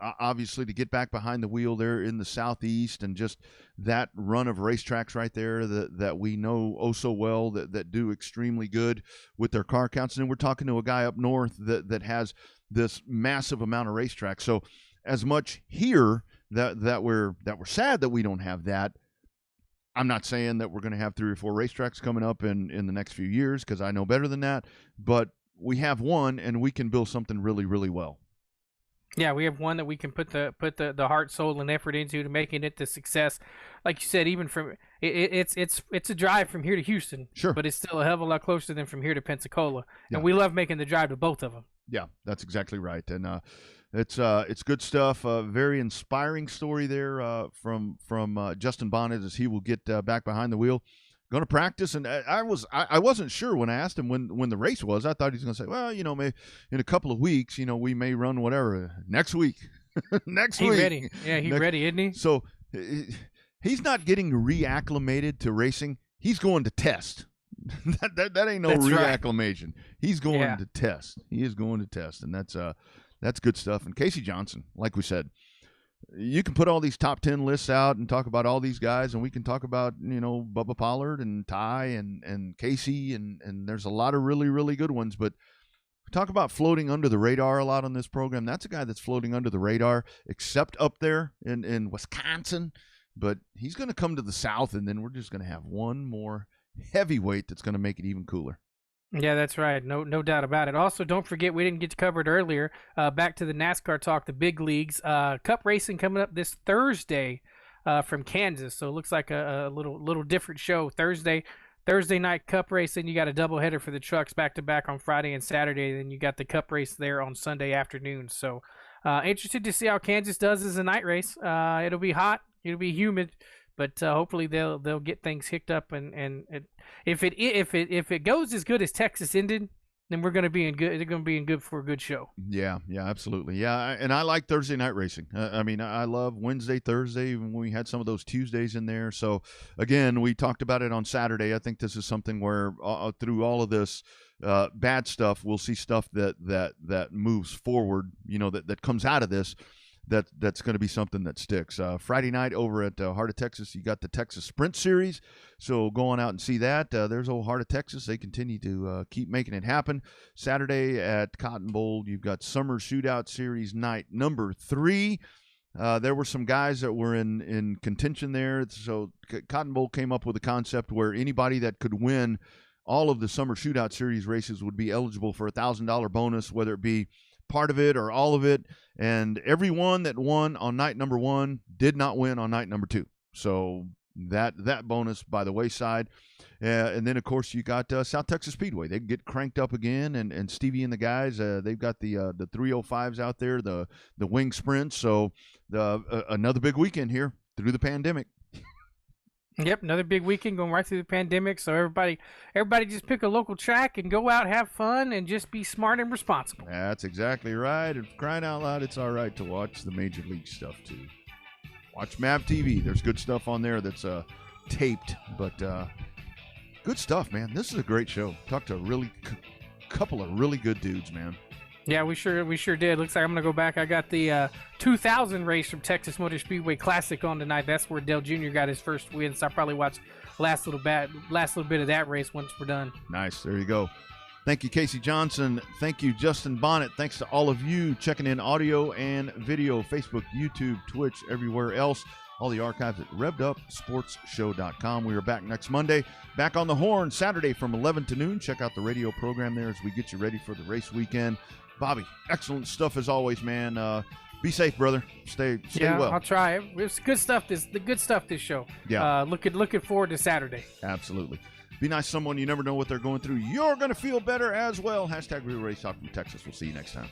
obviously, to get back behind the wheel there in the Southeast, and just that run of racetracks right there that we know oh so well, that do extremely good with their car counts. And then we're talking to a guy up north that has this massive amount of racetracks. So as much here that we're sad that we don't have that. I'm not saying that we're going to have 3 or 4 racetracks coming up in the next few years, because I know better than that. But we have one, and we can build something really, really well. Yeah, we have one that we can put the heart, soul, and effort into to making it the success. Like you said, even from it's a drive from here to Houston, sure, but it's still a hell of a lot closer than from here to Pensacola. Yeah. And we love making the drive to both of them. Yeah, that's exactly right. And it's good stuff. Very inspiring story there from Justin Bonnet as he will get back behind the wheel. Going to practice, and I wasn't sure when I asked him when the race was. I thought he was going to say, well, you know, maybe in a couple of weeks, you know, we may run whatever next week. Next week. He's ready. Yeah, he's ready, isn't he? So he's not getting reacclimated to racing. He's going to test. that ain't no reacclimation. Right. He's going to test. He is going to test, and that's good stuff. And Casey Johnson, like we said, you can put all these top 10 lists out and talk about all these guys, and we can talk about, you know, Bubba Pollard and Ty and Casey, and there's a lot of really, really good ones. But we talk about floating under the radar a lot on this program. That's a guy that's floating under the radar, except up there in Wisconsin. But he's going to come to the South, and then we're just going to have one more heavyweight that's going to make it even cooler. Yeah, that's right. No doubt about it. Also, don't forget, we didn't get to cover it earlier. Back to the NASCAR talk, the big leagues. Cup racing coming up this Thursday from Kansas. So it looks like a little different show. Thursday night Cup racing. You got a doubleheader for the trucks back to back on Friday and Saturday. Then you got the Cup race there on Sunday afternoon. So interested to see how Kansas does as a night race. It'll be hot. It'll be humid. But hopefully they'll get things hicked up, and if it goes as good as Texas ended, then we're going to be in good. They're going to be in good for a good show. Yeah, absolutely. Yeah, and I like Thursday night racing. I mean, I love Wednesday, Thursday, when we had some of those Tuesdays in there. So again, we talked about it on Saturday. I think this is something where through all of this bad stuff, we'll see stuff that moves forward. You know, that comes out of this. That's going to be something that sticks. Friday night over at Heart of Texas, you got the Texas Sprint Series. So go on out and see that. There's old Heart of Texas. They continue to keep making it happen. Saturday at Cotton Bowl, you've got Summer Shootout Series night number 3. There were some guys that were in contention there. So Cotton Bowl came up with a concept where anybody that could win all of the Summer Shootout Series races would be eligible for a $1,000 bonus, whether it be part of it or all of it. And everyone that won on night number 1 did not win on night number 2. So that bonus by the wayside. And then, of course, you got South Texas Speedway. They get cranked up again, and Stevie and the guys, they've got the 305s out there, the wing sprints. So another big weekend here through the pandemic. Yep, another big weekend going right through the pandemic. So everybody just pick a local track and go out, have fun, and just be smart and responsible. That's exactly right. And crying out loud, it's all right to watch the Major League stuff too. Watch MAV TV. There's good stuff on there that's taped, but good stuff, man. This is a great show. Talked to a couple of really good dudes, man. Yeah, we sure did. Looks like I'm gonna go back. I got the 2000 race from Texas Motor Speedway Classic on tonight. That's where Dale Jr. got his first win. So I'll probably watch last little bit of that race once we're done. Nice. There you go. Thank you, Casey Johnson. Thank you, Justin Bonnet. Thanks to all of you checking in audio and video, Facebook, YouTube, Twitch, everywhere else. All the archives at RevvedUpSportsShow.com. We are back next Monday. Back on the horn Saturday from 11 to noon. Check out the radio program there as we get you ready for the race weekend. Bobby, excellent stuff as always, man. Be safe, brother. Stay well. I'll try. It's good stuff. The good stuff this show. Yeah. Looking forward to Saturday. Absolutely. Be nice to someone. You never know what they're going through. You're going to feel better as well. # Real Race Talk from Texas. We'll see you next time.